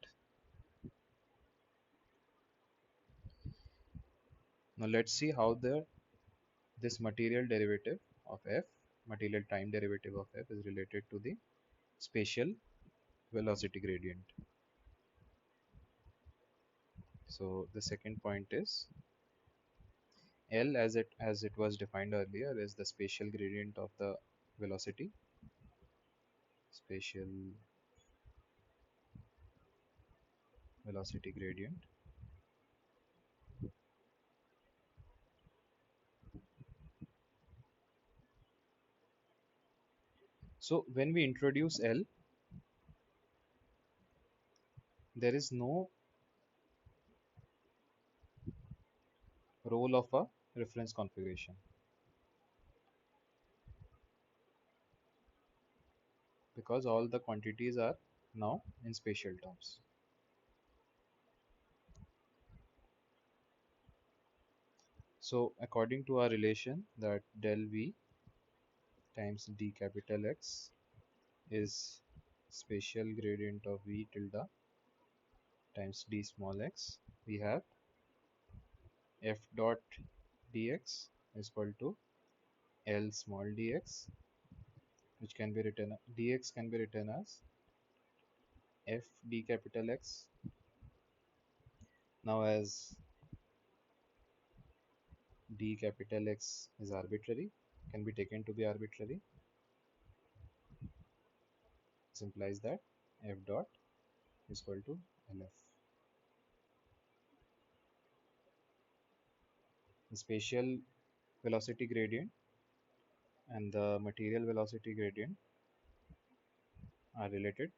Now let's see how this material derivative of f, material time derivative of f, is related to the spatial velocity gradient. So the second point is L, as it was defined earlier, is the spatial gradient of the velocity, spatial velocity gradient. So when we introduce L, there is no role of a reference configuration, because all the quantities are now in spatial terms. So according to our relation that del v times d capital X is spatial gradient of v tilde times d small x, we have f dot dx is equal to L small dx, which can be written, dx can be written as f d capital X. Now as d capital X is arbitrary, can be taken to be arbitrary, this implies that f dot is equal to Lf. The spatial velocity gradient and the material velocity gradient are related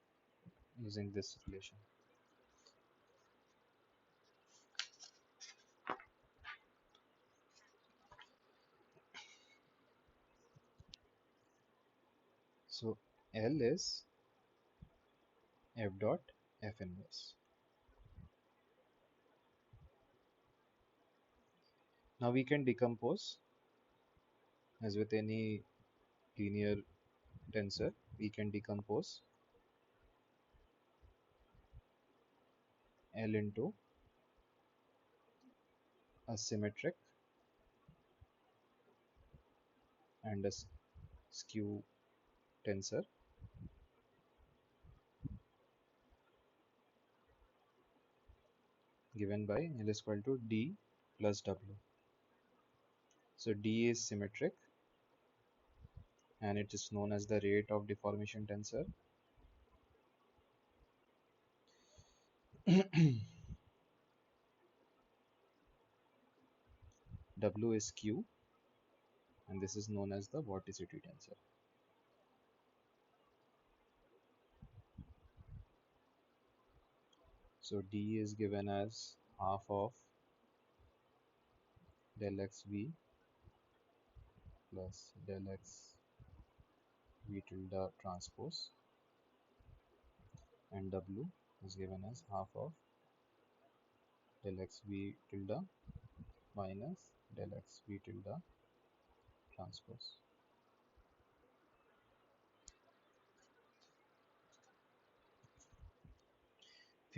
using this relation. So L is f dot f inverse. Now we can decompose, as with any linear tensor, we can decompose L into a symmetric and a skew tensor given by L is equal to D plus W. So D is symmetric and it is known as the rate of deformation tensor. W is skew and this is known as the vorticity tensor. So D is given as half of del xv plus del x v tilde transpose, and W is given as half of del x v tilde minus del x v tilde transpose.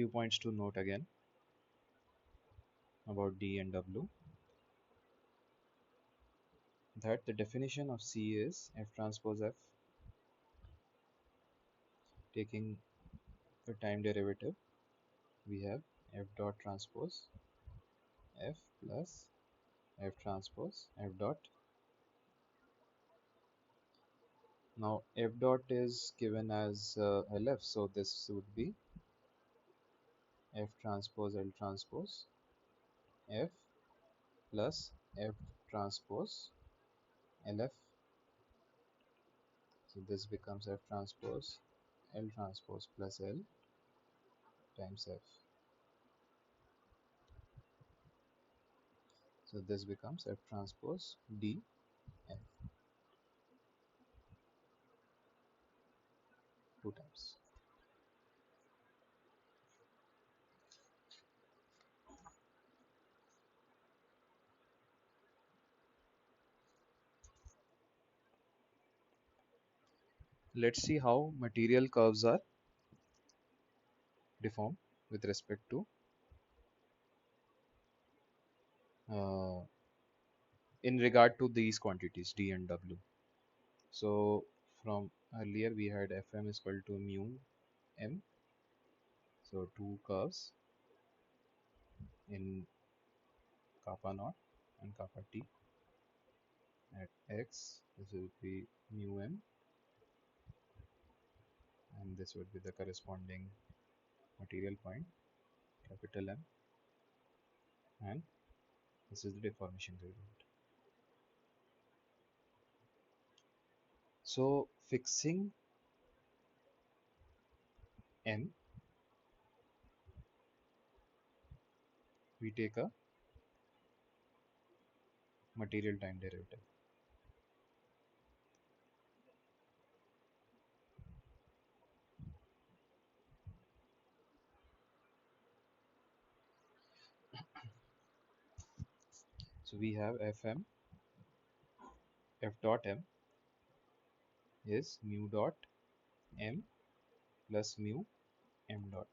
few points to note again about D and W, that the definition of C is F transpose F, taking the time derivative, we have F dot transpose F plus F transpose F dot. Now F dot is given as LF, so this would be F transpose L transpose F plus F transpose LF. So this becomes F transpose L transpose plus L times F. So this becomes F transpose D F 2 times. Let's see how material curves are deformed with respect to uh, in regard to these quantities D and W. So from earlier we had Fm is equal to mu m. So two curves in kappa naught and kappa t. At x, this will be mu m, and this would be the corresponding material point, capital M, and this is the deformation gradient. So fixing M, we take a material time derivative. So we have Fm, F dot M is mu dot M plus mu M dot.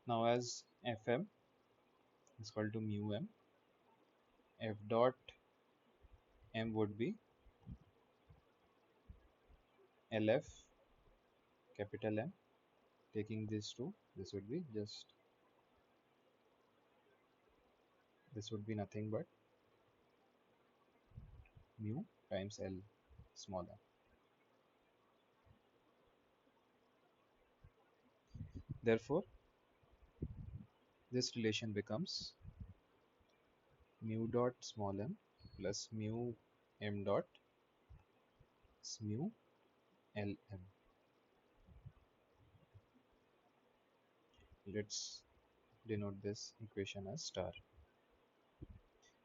Now as Fm is equal to mu M, F dot M would be LF capital M. Taking this two, this would be just, this would be nothing but mu times L small m. Therefore, this relation becomes mu dot small m plus mu m dot mu Lm. Let's denote this equation as star.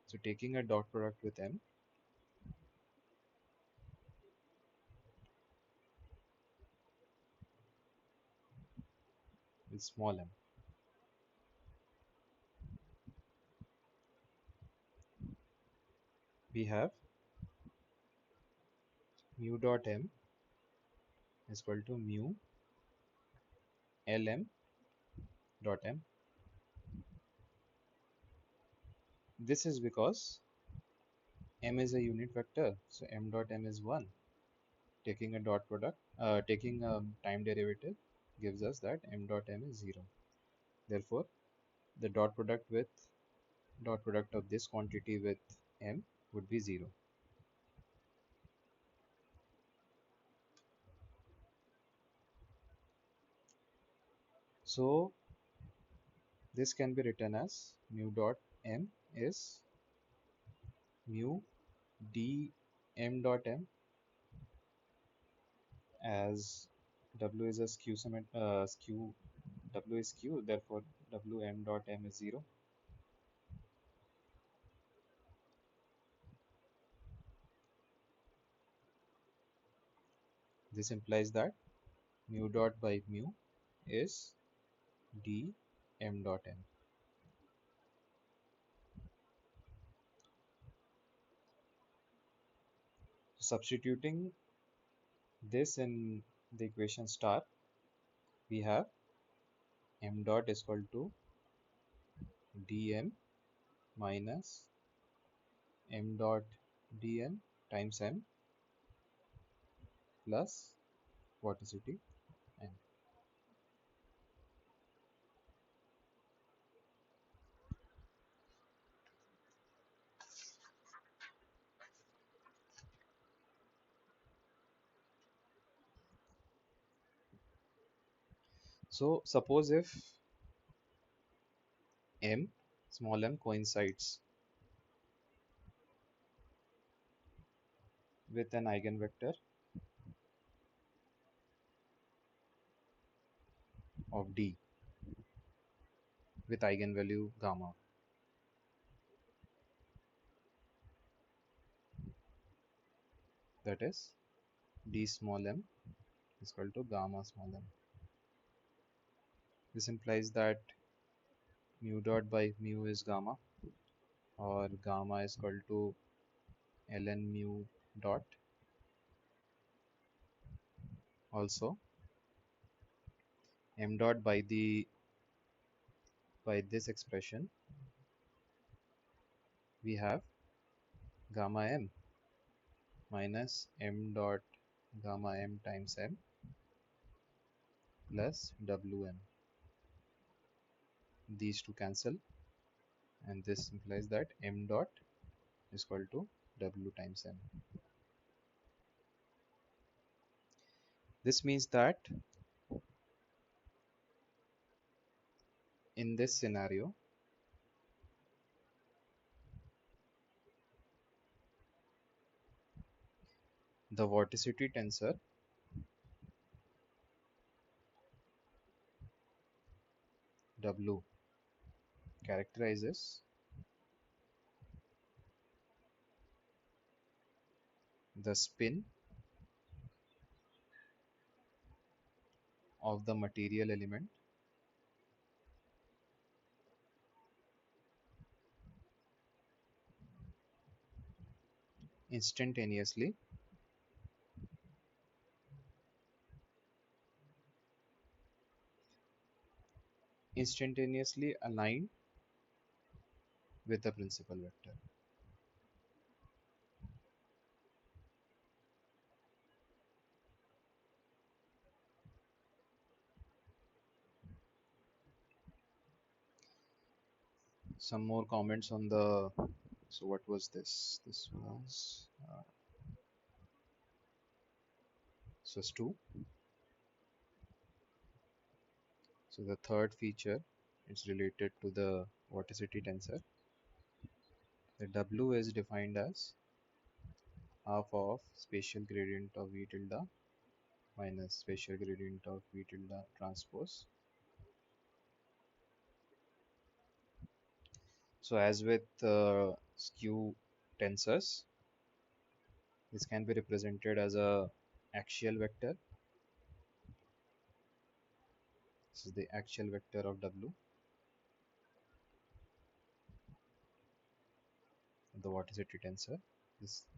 So taking a dot product with m, with small m, we have mu dot m is equal to mu Lm dot m. This is because m is a unit vector, so m dot m is 1. Taking a dot product, taking a time derivative gives us that m dot m is 0. Therefore, the dot product of this quantity with m would be 0. So this can be written as mu dot m is mu d m dot m, as w is a w is skew, therefore w m dot m is 0. This implies that mu dot by mu is d m dot m. Substituting this in the equation star, we have m dot is equal to dm minus m dot dn times m plus vorticity n. So suppose if m, small m, coincides with an eigenvector of d with eigenvalue gamma, that is d small m is equal to gamma small m. This implies that mu dot by mu is gamma, or gamma is equal to ln mu dot. Also m dot by this expression, we have gamma m minus m dot gamma m times m plus wm. These two cancel, and this implies that m dot is equal to w times m. This means that in this scenario, the vorticity tensor w characterizes the spin of the material element instantaneously aligned with the principal vector. Some more comments on the, so what was this? This was SUS2. So the third feature is related to the vorticity tensor. The W is defined as half of spatial gradient of V tilde minus spatial gradient of V tilde transpose. So as with skew tensors, this can be represented as a axial vector. This is the axial vector of W, the vorticity tensor.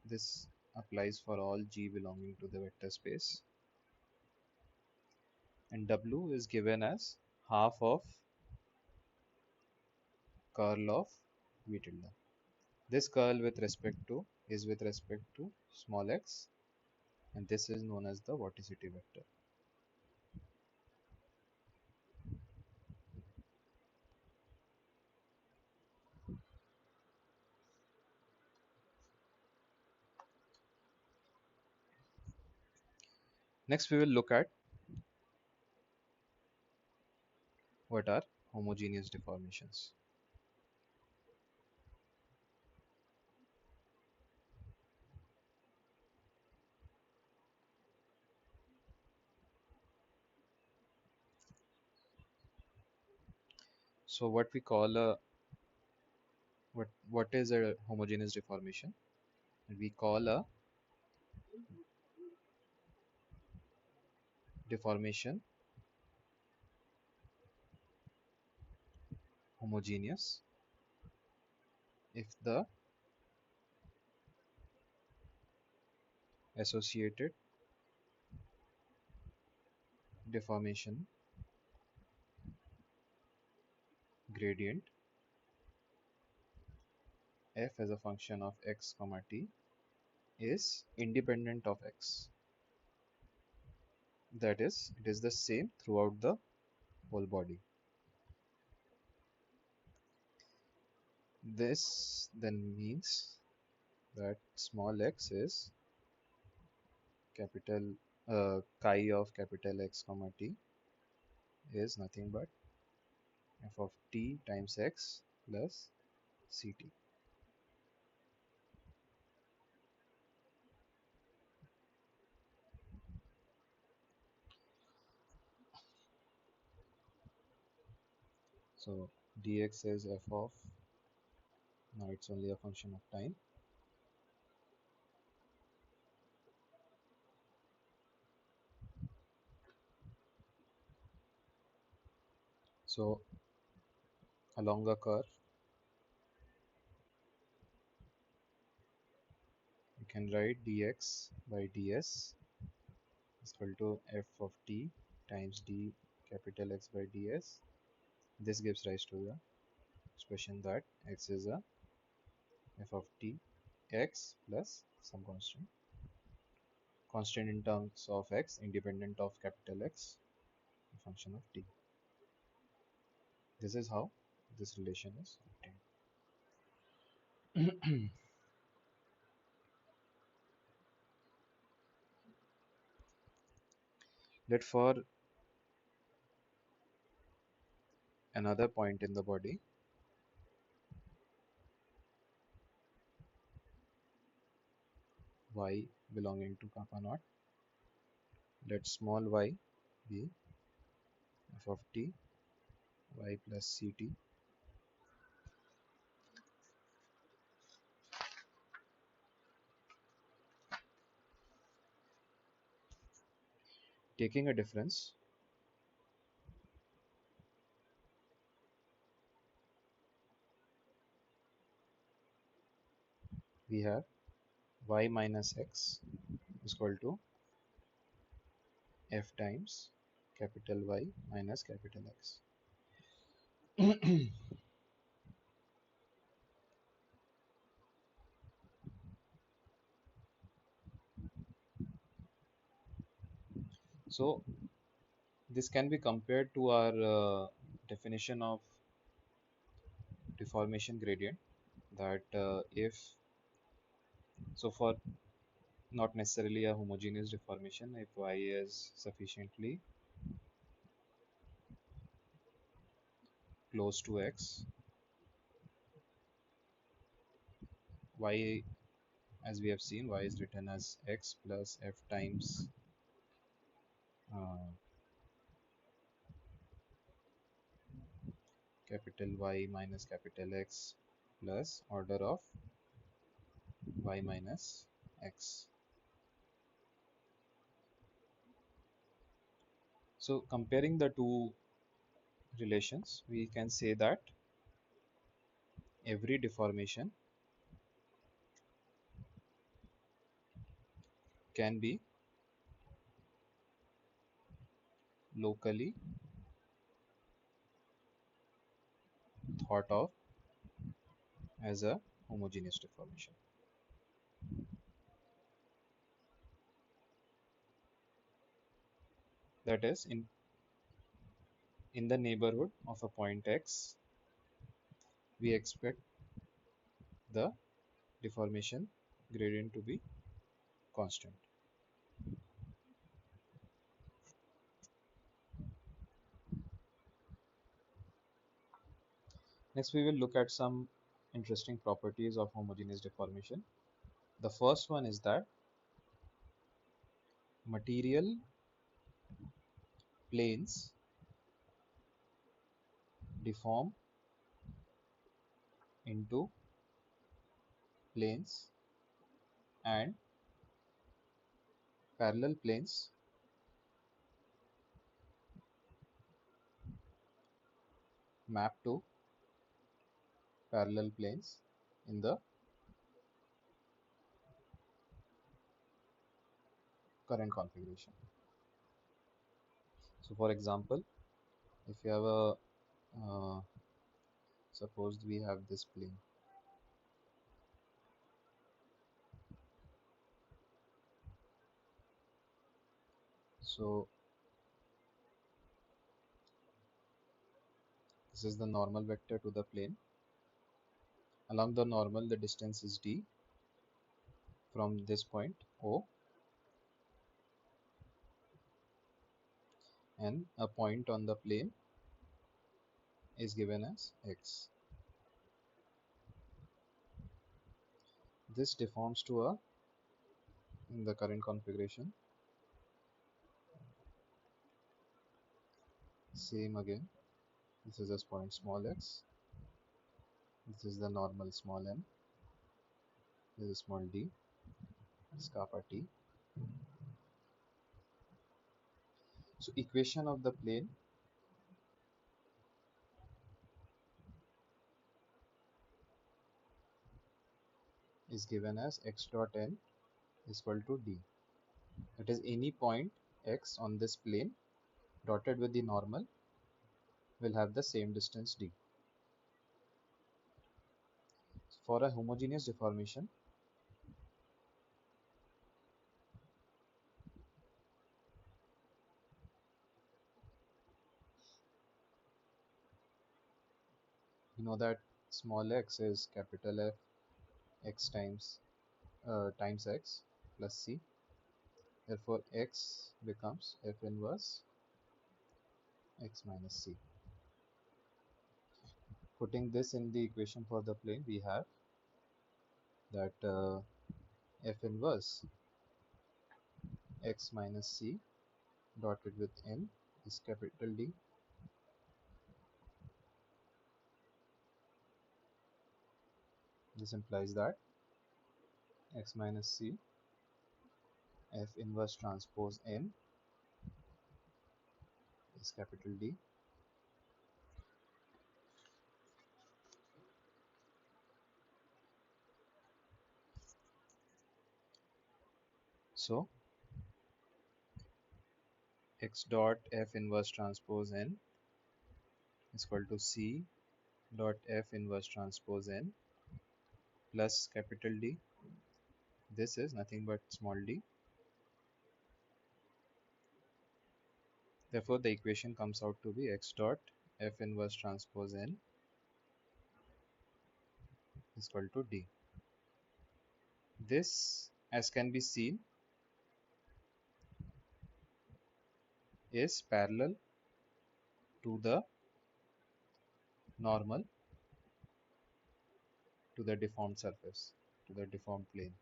This applies for all G belonging to the vector space. And W is given as half of curl of V tilde. This curl with respect to is with respect to small x, and this is known as the vorticity vector. Next we will look at what are homogeneous deformations. So what we call a what is a homogeneous deformation? We call a deformation homogeneous if the associated deformation gradient f as a function of x comma t is independent of x. That is, it is the same throughout the whole body. This then means that small x is capital chi of capital X comma t is nothing but f of t times x plus ct. So dx is f of, now it's only a function of time. So along a curve, you can write dx by ds is equal to f of t times d capital X by ds. This gives rise to the expression that x is a f of t x plus some constant in terms of x independent of capital X, a function of t. This is how this relation is obtained. Let for another point in the body, y belonging to kappa naught, let small y be f of t y plus ct. Taking a difference, we have y minus x is equal to f times capital Y minus capital X. So this can be compared to our definition of deformation gradient, that if, so for not necessarily a homogeneous deformation, if y is sufficiently close to x, y, as we have seen, y is written as x plus f times uh, capital Y minus capital X plus order of y minus x. So comparing the two relations, we can say that every deformation can be locally thought of as a homogeneous deformation. That is, in the neighborhood of a point x, we expect the deformation gradient to be constant. Next, we will look at some interesting properties of homogeneous deformation. The first one is that material planes deform into planes and parallel planes map to parallel planes in the current configuration. So for example, if you have a suppose we have this plane. So this is the normal vector to the plane. Along the normal, the distance is d from this point O, and a point on the plane is given as x. This deforms to a, in the current configuration, same again. This is a point small x. This is the normal small m. This is small d. This is kappa t. So equation of the plane is given as x dot n is equal to d. That is, any point x on this plane dotted with the normal will have the same distance d. For a homogeneous deformation, you know that small x is capital F x times x plus c. Therefore, x becomes f inverse x minus c. Putting this in the equation for the plane, we have that f inverse x minus c dotted with n is capital D. This implies that x minus c f inverse transpose n is capital D. So x dot f inverse transpose n is equal to c dot f inverse transpose n plus capital D. This is nothing but small d. Therefore, the equation comes out to be x dot f inverse transpose n is equal to d. This, as can be seen, is parallel to the normal to the deformed surface, to the deformed plane.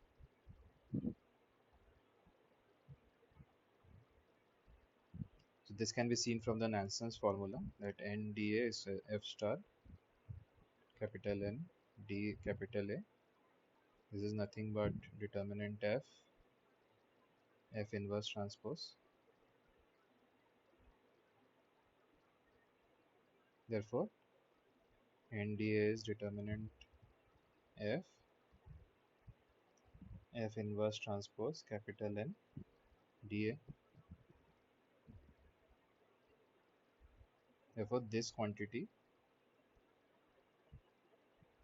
So this can be seen from the Nansen's formula that NDA is F star capital N D capital A. This is nothing but determinant F inverse transpose. Therefore, NDA is determinant F inverse transpose capital N DA. Therefore, this quantity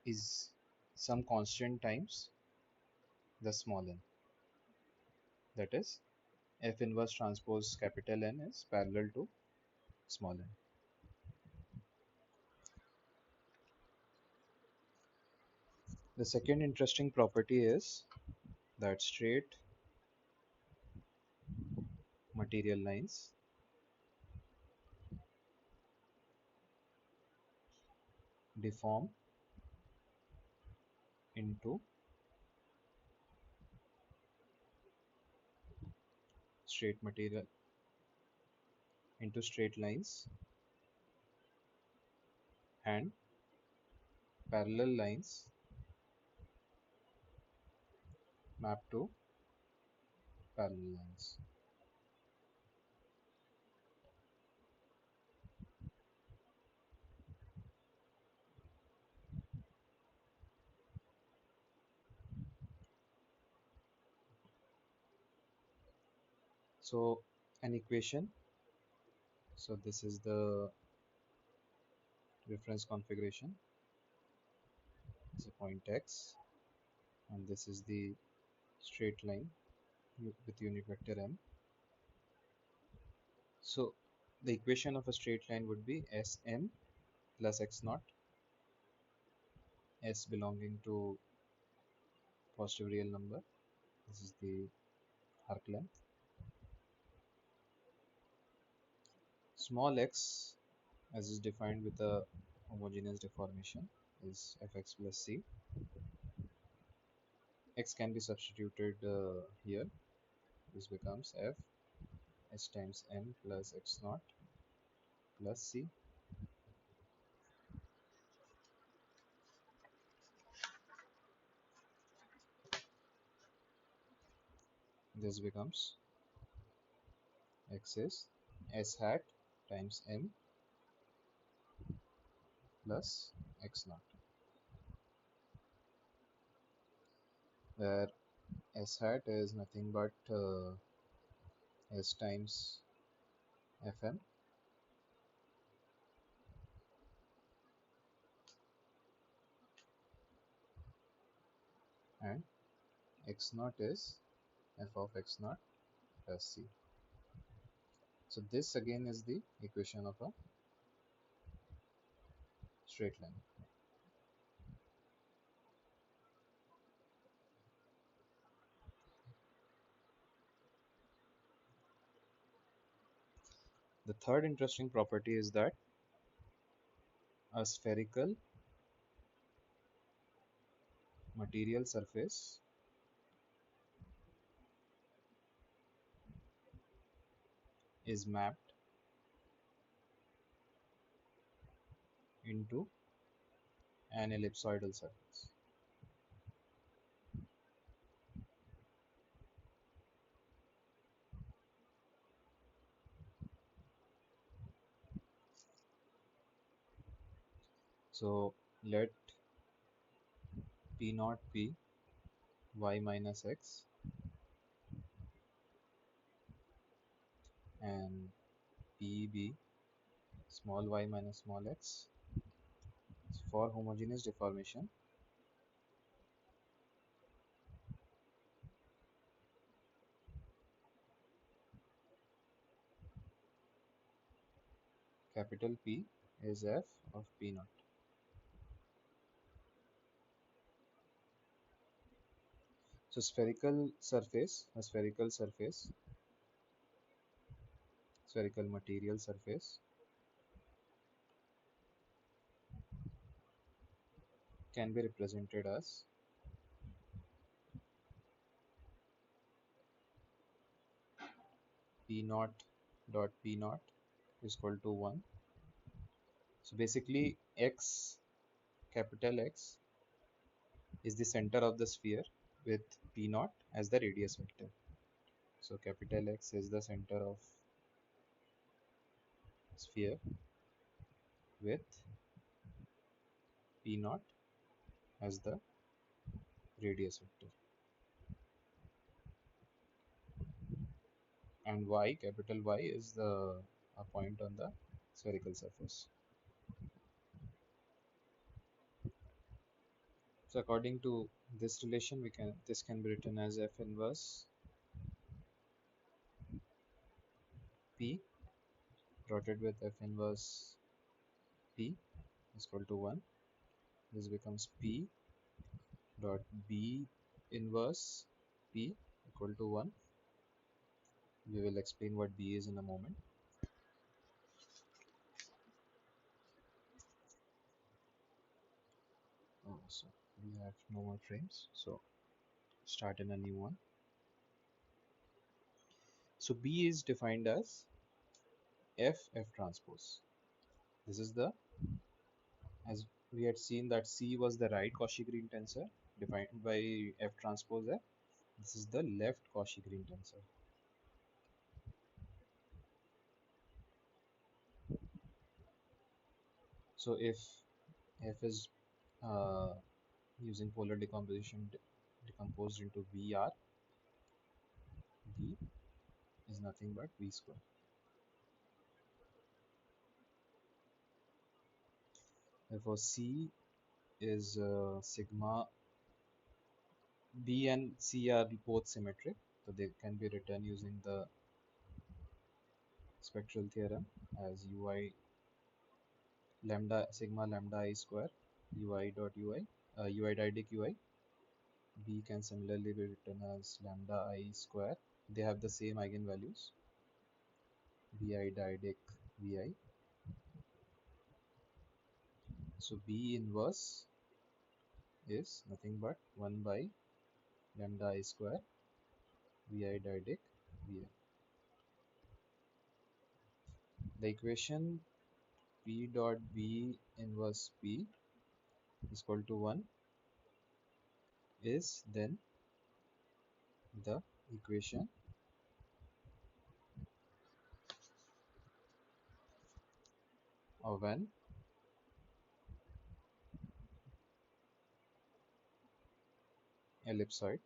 is some constant times the small n. That is, F inverse transpose capital N is parallel to small n. The second interesting property is that straight material lines deform into straight material into straight lines, and parallel lines map to parallel lines. So an equation, so this is the reference configuration, it's a point x, and this is the straight line with unit vector m. So the equation of a straight line would be Sm plus x naught, s belonging to positive real number, this is the arc length. Small x, as is defined with a homogeneous deformation, is fx plus c. X can be substituted here. This becomes f s times m plus x naught plus c. This becomes x is s hat times m plus x naught, where s hat is nothing but s times fm, and x naught is f of x naught plus c. So this again is the equation of a straight line. The third interesting property is that a spherical material surface is mapped into an ellipsoidal surface. So let P naught be y minus x and P be small y minus small x. For homogeneous deformation, capital P is f of P naught. So spherical material surface can be represented as P naught dot P naught is equal to 1. So basically x, capital X, is the center of the sphere with P naught as the radius vector. So capital X is the center of sphere with P naught as the radius vector, and Y, capital Y, is the a point on the spherical surface. So according to this relation, this can be written as F inverse P dotted with F inverse P is equal to 1. This becomes P dot B inverse P equal to 1. We will explain what B is in a moment. Oh, so we have no more frames, so start in a new one. So B is defined as F transpose. This is the, as we had seen that C was the right Cauchy-Green tensor defined by F transpose F. This is the left Cauchy-Green tensor. So if F is using polar decomposition decomposed into VR, V is nothing but v square. Therefore, C is sigma. B and C are both symmetric, so they can be written using the spectral theorem as ui lambda sigma lambda I square ui dot ui ui diadic ui. B can similarly be written as lambda I square. They have the same eigenvalues. Vi diadic Vi. So B inverse is nothing but 1 by lambda I square Vi diadic Vi. The equation P dot B inverse P is equal to 1 is then the equation of an ellipsoid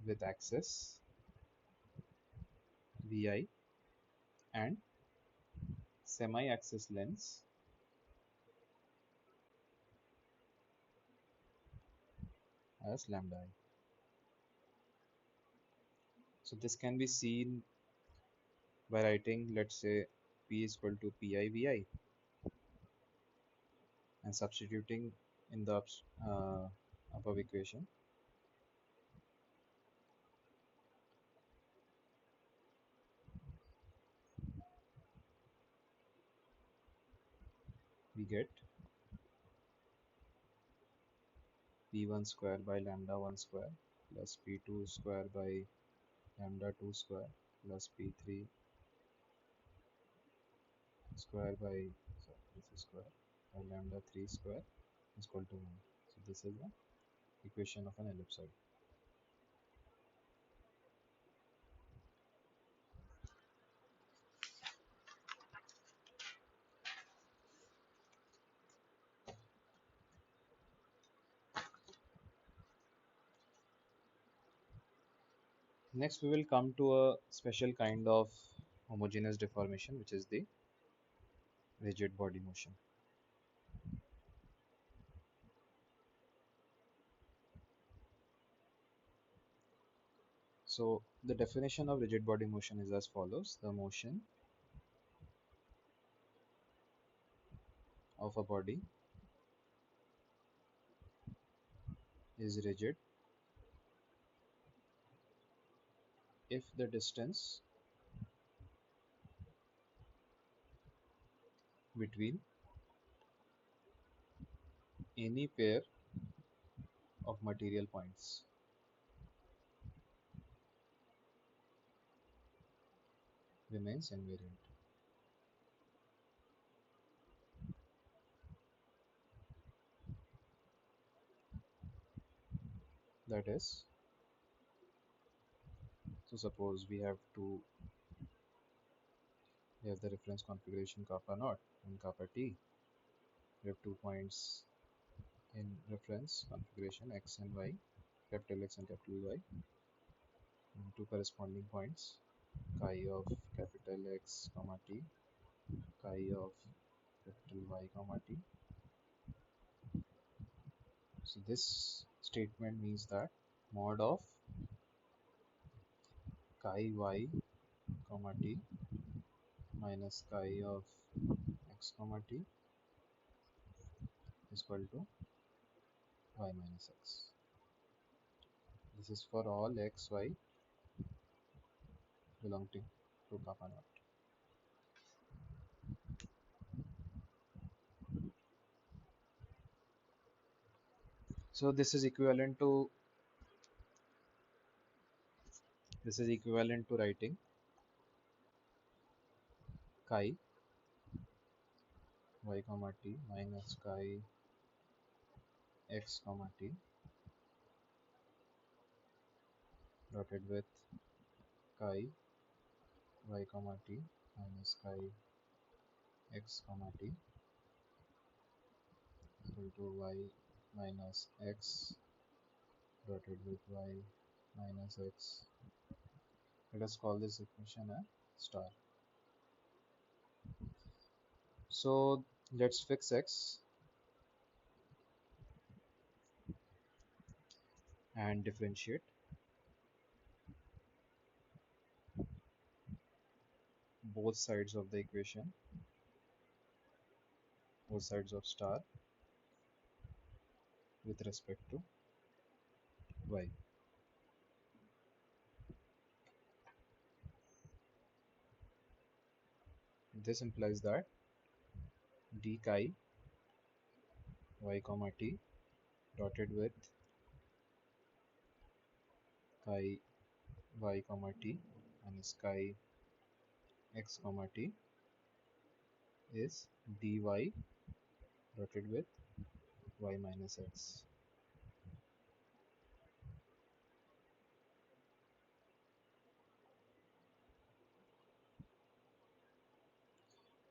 with axis Vi and semi-axis lengths as lambda I. So this can be seen by writing, let's say, P is equal to Pi Vi and substituting in the above equation. We get P1 square by lambda 1 square plus P2 square by lambda 2 square plus P3 square by, sorry, this is square by lambda 3 square is equal to 1. So this is the equation of an ellipsoid. Next we will come to a special kind of homogeneous deformation, which is the rigid body motion. So the definition of rigid body motion is as follows: the motion of a body is rigid if the distance between any pair of material points remains invariant. That is, so suppose we have the reference configuration kappa naught and kappa t. We have 2 points in reference configuration x and y, capital X and capital Y, and 2 corresponding points chi of capital X comma t, chi of capital Y comma t. So this statement means that mod of chi y comma t minus chi of x comma t is equal to y minus x. This is for all x, y belonging to kappa naught. So this is equivalent to writing chi y comma t minus chi x comma t dotted with chi y comma t minus chi x comma t equal to y minus x dotted with y minus x. Let us call this equation a star. So let's fix x and differentiate both sides of the equation, both sides of star with respect to y. This implies that d chi y comma t dotted with chi y comma t minus chi x comma t is dy dotted with y minus x.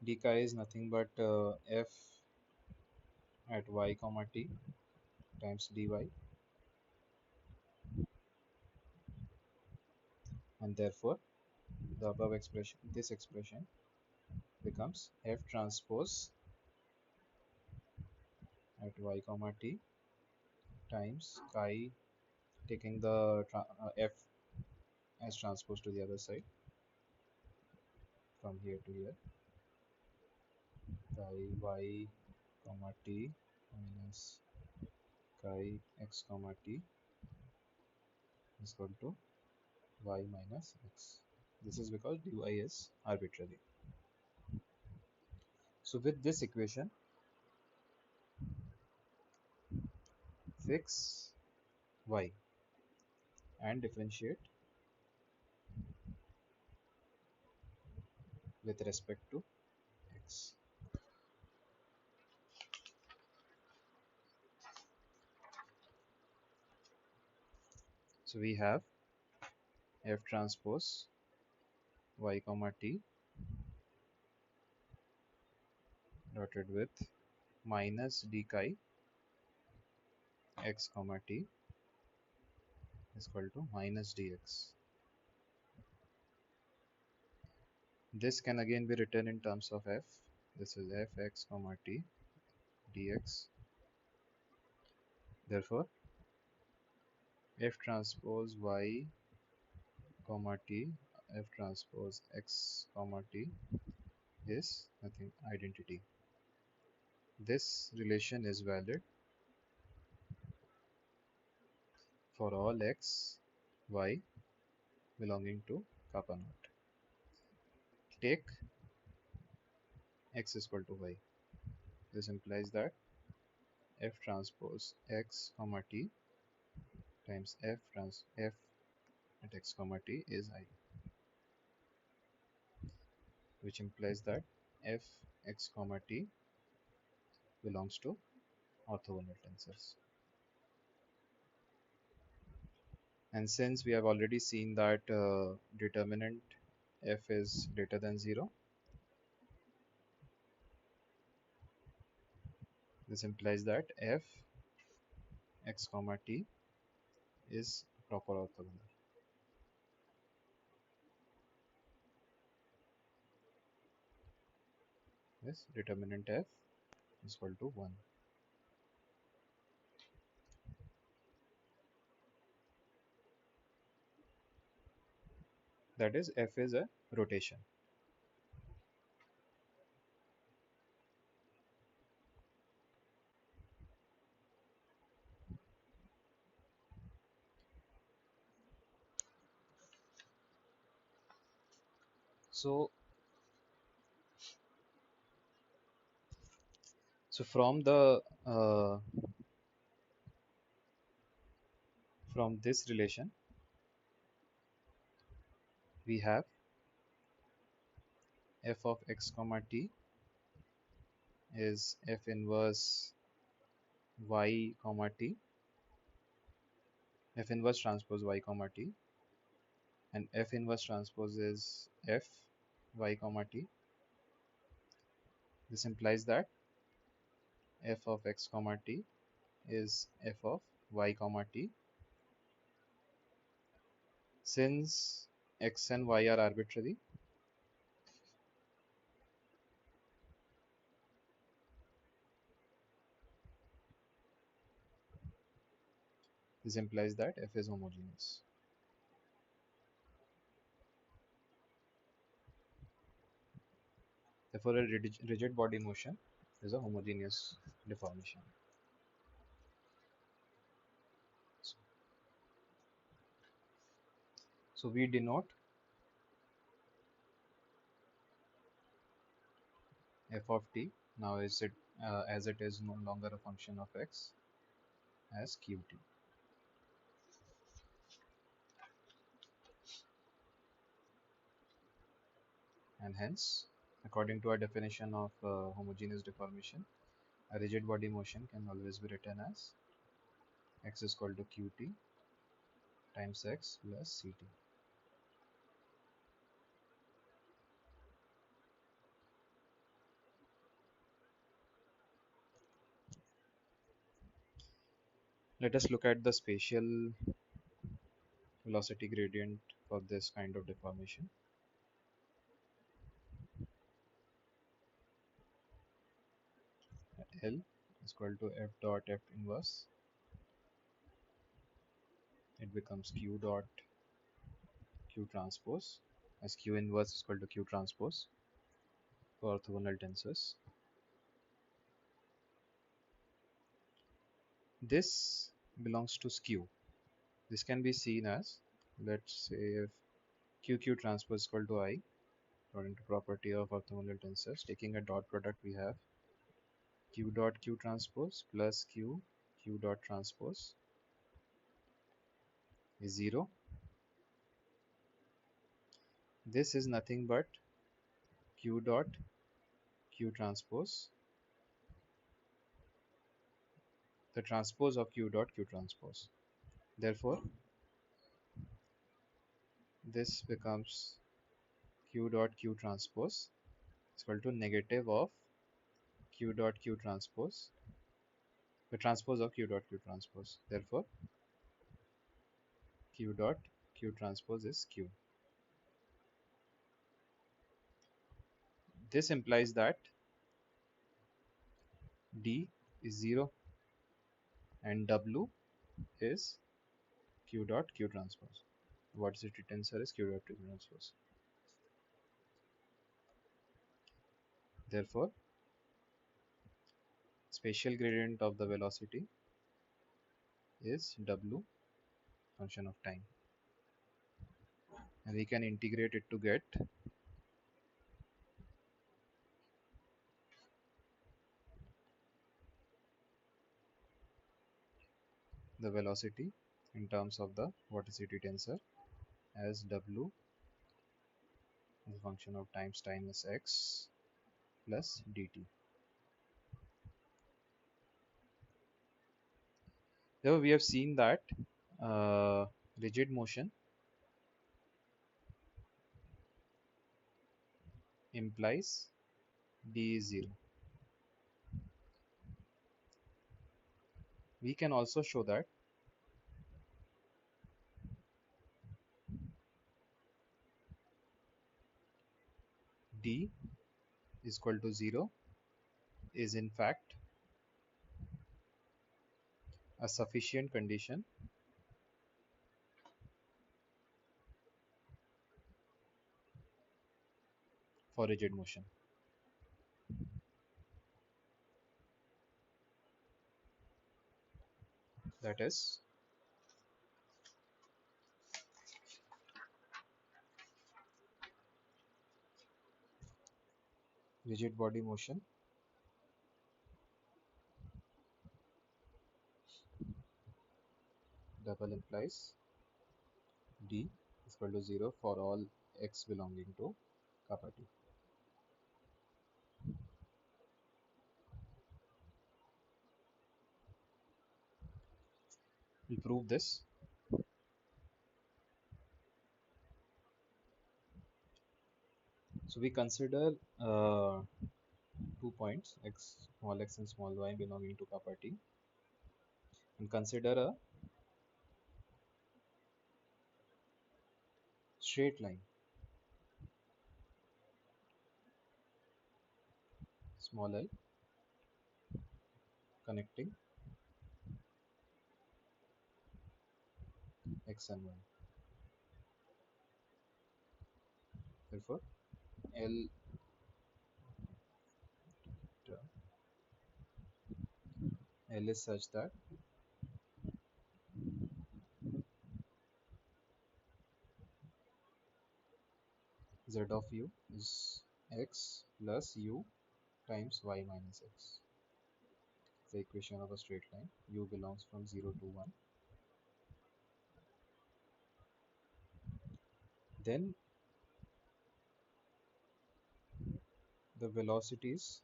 D chi is nothing but f at y comma t times dy, and therefore the above expression, this expression becomes f transpose at y comma t times chi, taking the f as transpose to the other side from here to here, chi y comma t minus chi x comma t is equal to y minus x. This is because dy is arbitrary. So with this equation, fix y and differentiate with respect to x. So we have f transpose y comma t dotted with minus d chi x comma t is equal to minus dx. This can again be written in terms of f. This is f x comma t dx. Therefore, f transpose y comma t, f transpose x comma t is nothing identity. This relation is valid for all x, y belonging to kappa naught. Take x is equal to y. This implies that f transpose x comma t times f at x comma t is I, which implies that f x comma t belongs to orthogonal tensors. And since we have already seen that determinant f is greater than 0, this implies that f x comma t is proper orthogonal. Yes, determinant f is equal to 1. That is, f is a rotation. So, from the from this relation, we have f of x comma t is f inverse y comma t, f inverse transpose y comma t, and f inverse transpose is f y comma t. This implies that f of x comma t is f of y comma t, Since x and y are arbitrary, this implies that f is homogeneous. Therefore, a rigid body motion is a homogeneous deformation. So we denote f of t, now is it as it is no longer a function of x, as qt. And hence, according to our definition of homogeneous deformation, a rigid body motion can always be written as x is equal to qt times x plus ct. Let us look at the spatial velocity gradient for this kind of deformation. L is equal to f dot f inverse. It becomes q dot q transpose, as q inverse is equal to q transpose for orthogonal tensors. This belongs to skew. This can be seen as, let's say, if q transpose is equal to I, according to property of orthogonal tensors, taking a dot product, we have q dot q transpose plus q dot transpose is 0. This is nothing but q dot q transpose, the transpose of q dot q transpose. Therefore, this becomes q dot q transpose is equal to negative of q dot q transpose, the transpose of q dot q transpose. Therefore, q dot q transpose is q. This implies that d is 0 and w is q dot q transpose. What is it? Tensor is q dot q transpose. Therefore, spatial gradient of the velocity is w, function of time, and we can integrate it to get the velocity in terms of the vorticity tensor as w is a function of times time is x plus dt. Therefore, we have seen that rigid motion implies d is 0. We can also show that d is equal to 0 is in fact a sufficient condition for rigid motion. That is, rigid body motion double implies d is equal to 0 for all x belonging to kappa t. We prove this. So we consider 2 points x and small y belonging to kappa t, and consider a straight line, small l, connecting x and y. Therefore, L L is such that z of u is x plus u times y minus x. The equation of a straight line. U belongs from 0 to 1. Then the velocities,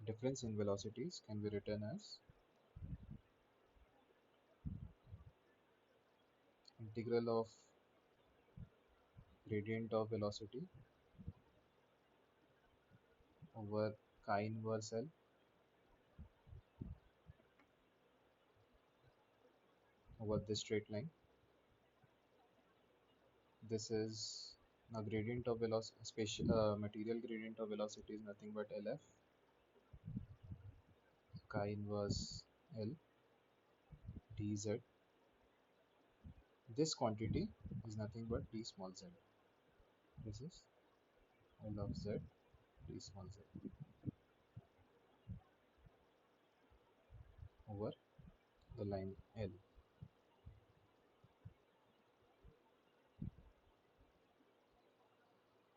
difference in velocities can be written as integral of gradient of velocity over chi inverse L over this straight line. This is now gradient of velocity, material gradient of velocity is nothing but LF chi inverse L dz. This quantity is nothing but d small z. This is L of z d small z over the line L.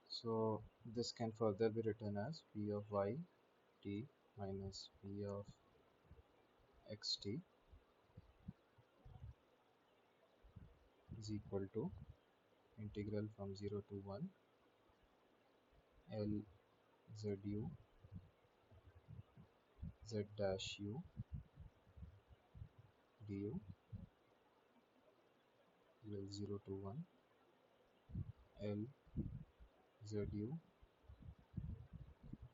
So this can further be written as P of y t minus P of xt is equal to integral from 0 to 1 L z u z dash u du L 0 to 1 L z u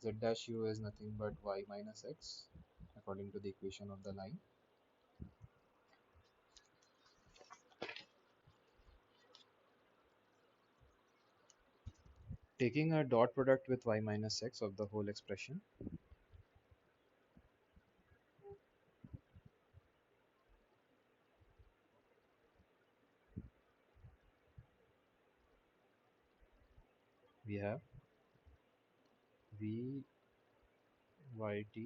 z dash u is nothing but y minus x according to the equation of the line. Taking a dot product with y minus x of the whole expression, we have v yt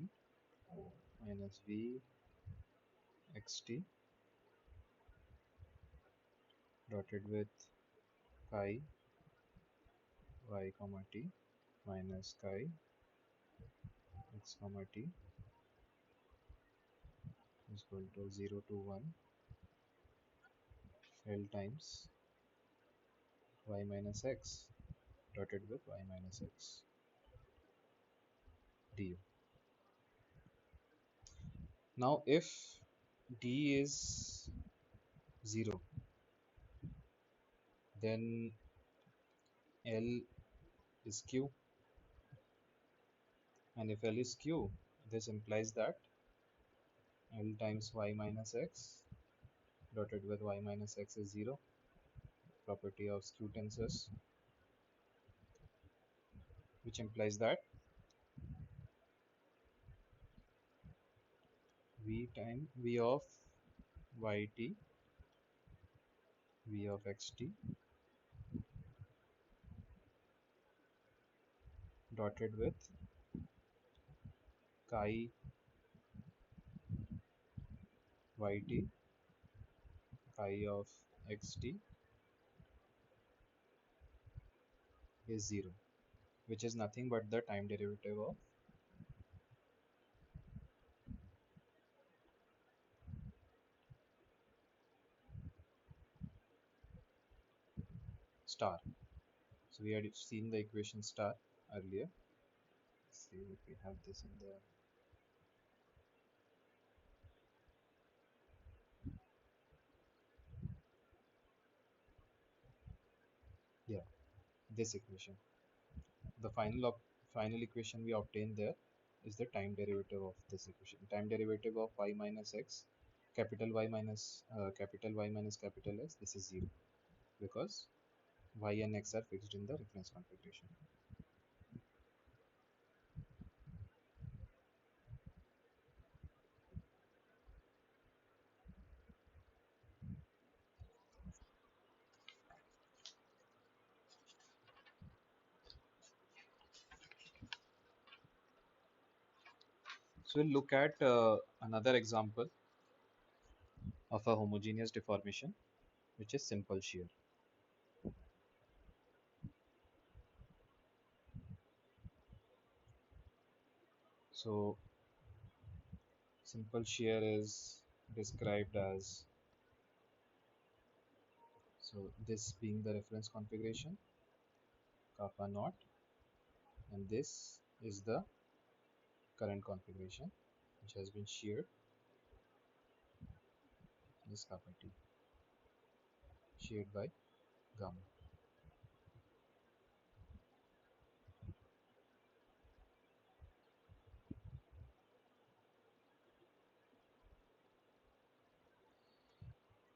minus v xt dotted with chi y comma t minus chi x comma t is equal to 0 to 1 L times y minus x dotted with y minus x du. Now if d is 0, then L is q, and if L is q, this implies that L times y minus x dotted with y minus x is 0, property of skew tensors, which implies that v of yt v of xt dotted with chi yt chi of xt is 0, which is nothing but the time derivative of star. So we had seen the equation star earlier. Let's see if we have this in the, yeah, this equation. The final equation we obtained there is the time derivative of this equation. Time derivative of y minus x capital Y minus capital X, this is 0 because Y and X are fixed in the reference configuration. So we'll look at another example of a homogeneous deformation, which is simple shear. So simple shear is described as, so this being the reference configuration, kappa naught, and this is the current configuration which has been sheared, this kappa t, sheared by gamma.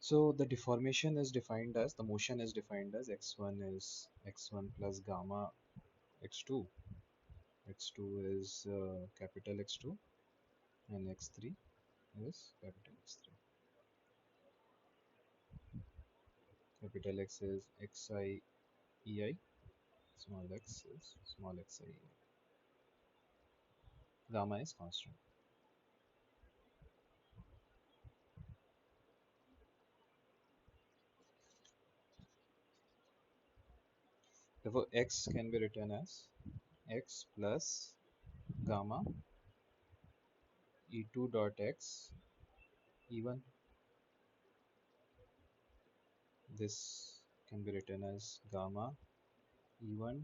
So the deformation is defined as, the motion is defined as x1 is x1 plus gamma x2, x2 is capital X2, and x3 is capital X3. Capital X is xi ei, small x is small xi ei. Gamma is constant. Therefore, x can be written as x plus gamma e2 dot x e1. This can be written as gamma e1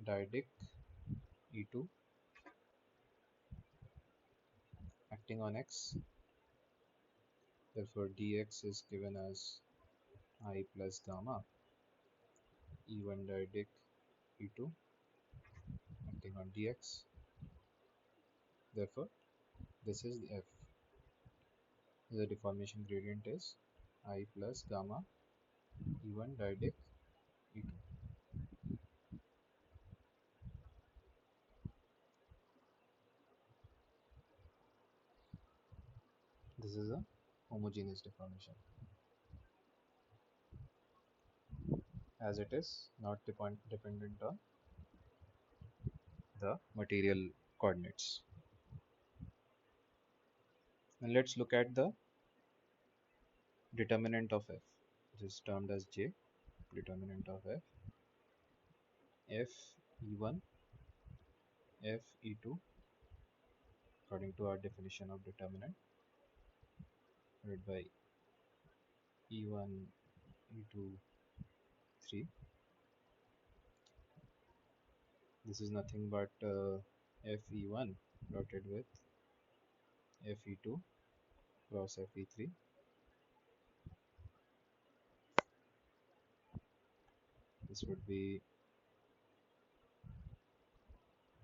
diadic e2 acting on x. Therefore, dx is given as I plus gamma e1 diadic e2 acting on dx. Therefore, this is the f. The deformation gradient is I plus gamma e1 diadic e2. This is a homogeneous deformation, as it is not dependent on the material coordinates. And let's look at the determinant of f, which is termed as J. Determinant of f, f e1, f e2, according to our definition of determinant, divided by e1, e2, 3. This is nothing but f e1 dotted with f e2 cross f e3. This would be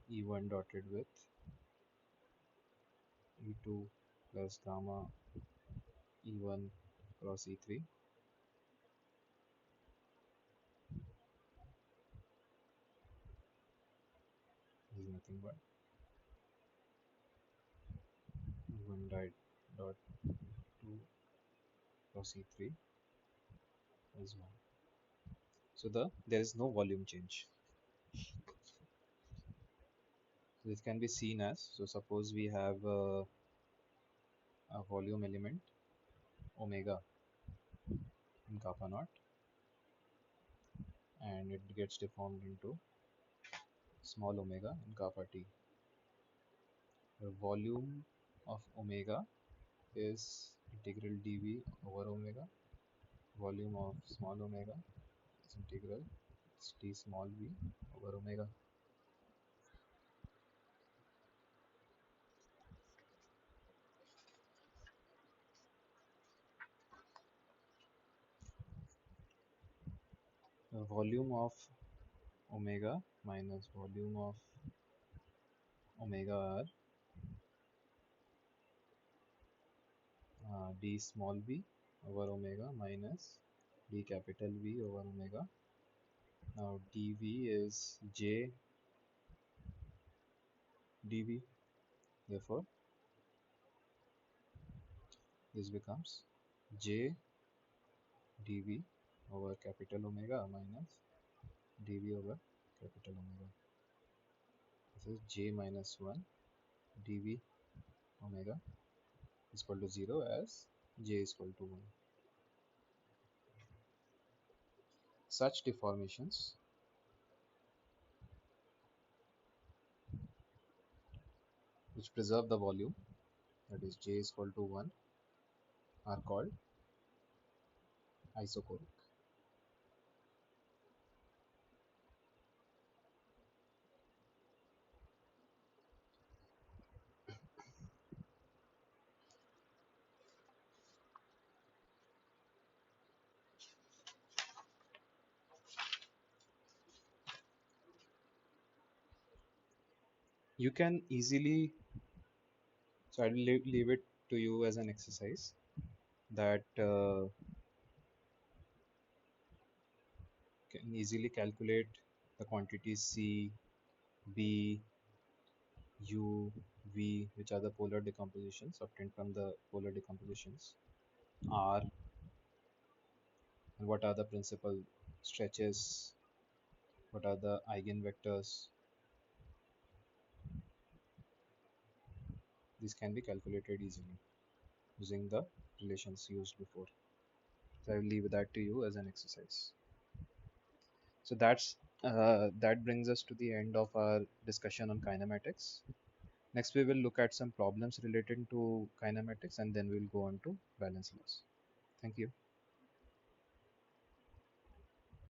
e1 dotted with e2 plus gamma e1 cross e3. This is nothing but e1 dot 2 cross e3 is 1. So there is no volume change. So this can be seen as, so suppose we have a volume element omega in kappa naught, and it gets deformed into small omega in kappa t. The volume of omega is integral dv over omega. Volume of small omega is integral t small v over omega. The volume of omega minus volume of omega r d small v over omega minus d capital V over omega. Now dv is j dv. Therefore, this becomes j dv over capital omega minus dv over capital omega. This is j minus 1 dv omega is equal to 0 as j is equal to 1. Such deformations which preserve the volume, that is j is equal to 1, are called isochoric. You can easily, so I'll leave it to you as an exercise that can easily calculate the quantities C, B, U, V, which are the polar decompositions obtained from the polar decompositions, R, and what are the principal stretches, what are the eigenvectors. These can be calculated easily using the relations used before. So I will leave that to you as an exercise. So that brings us to the end of our discussion on kinematics. Next, we will look at some problems related to kinematics, and then we'll go on to balance laws. Thank you.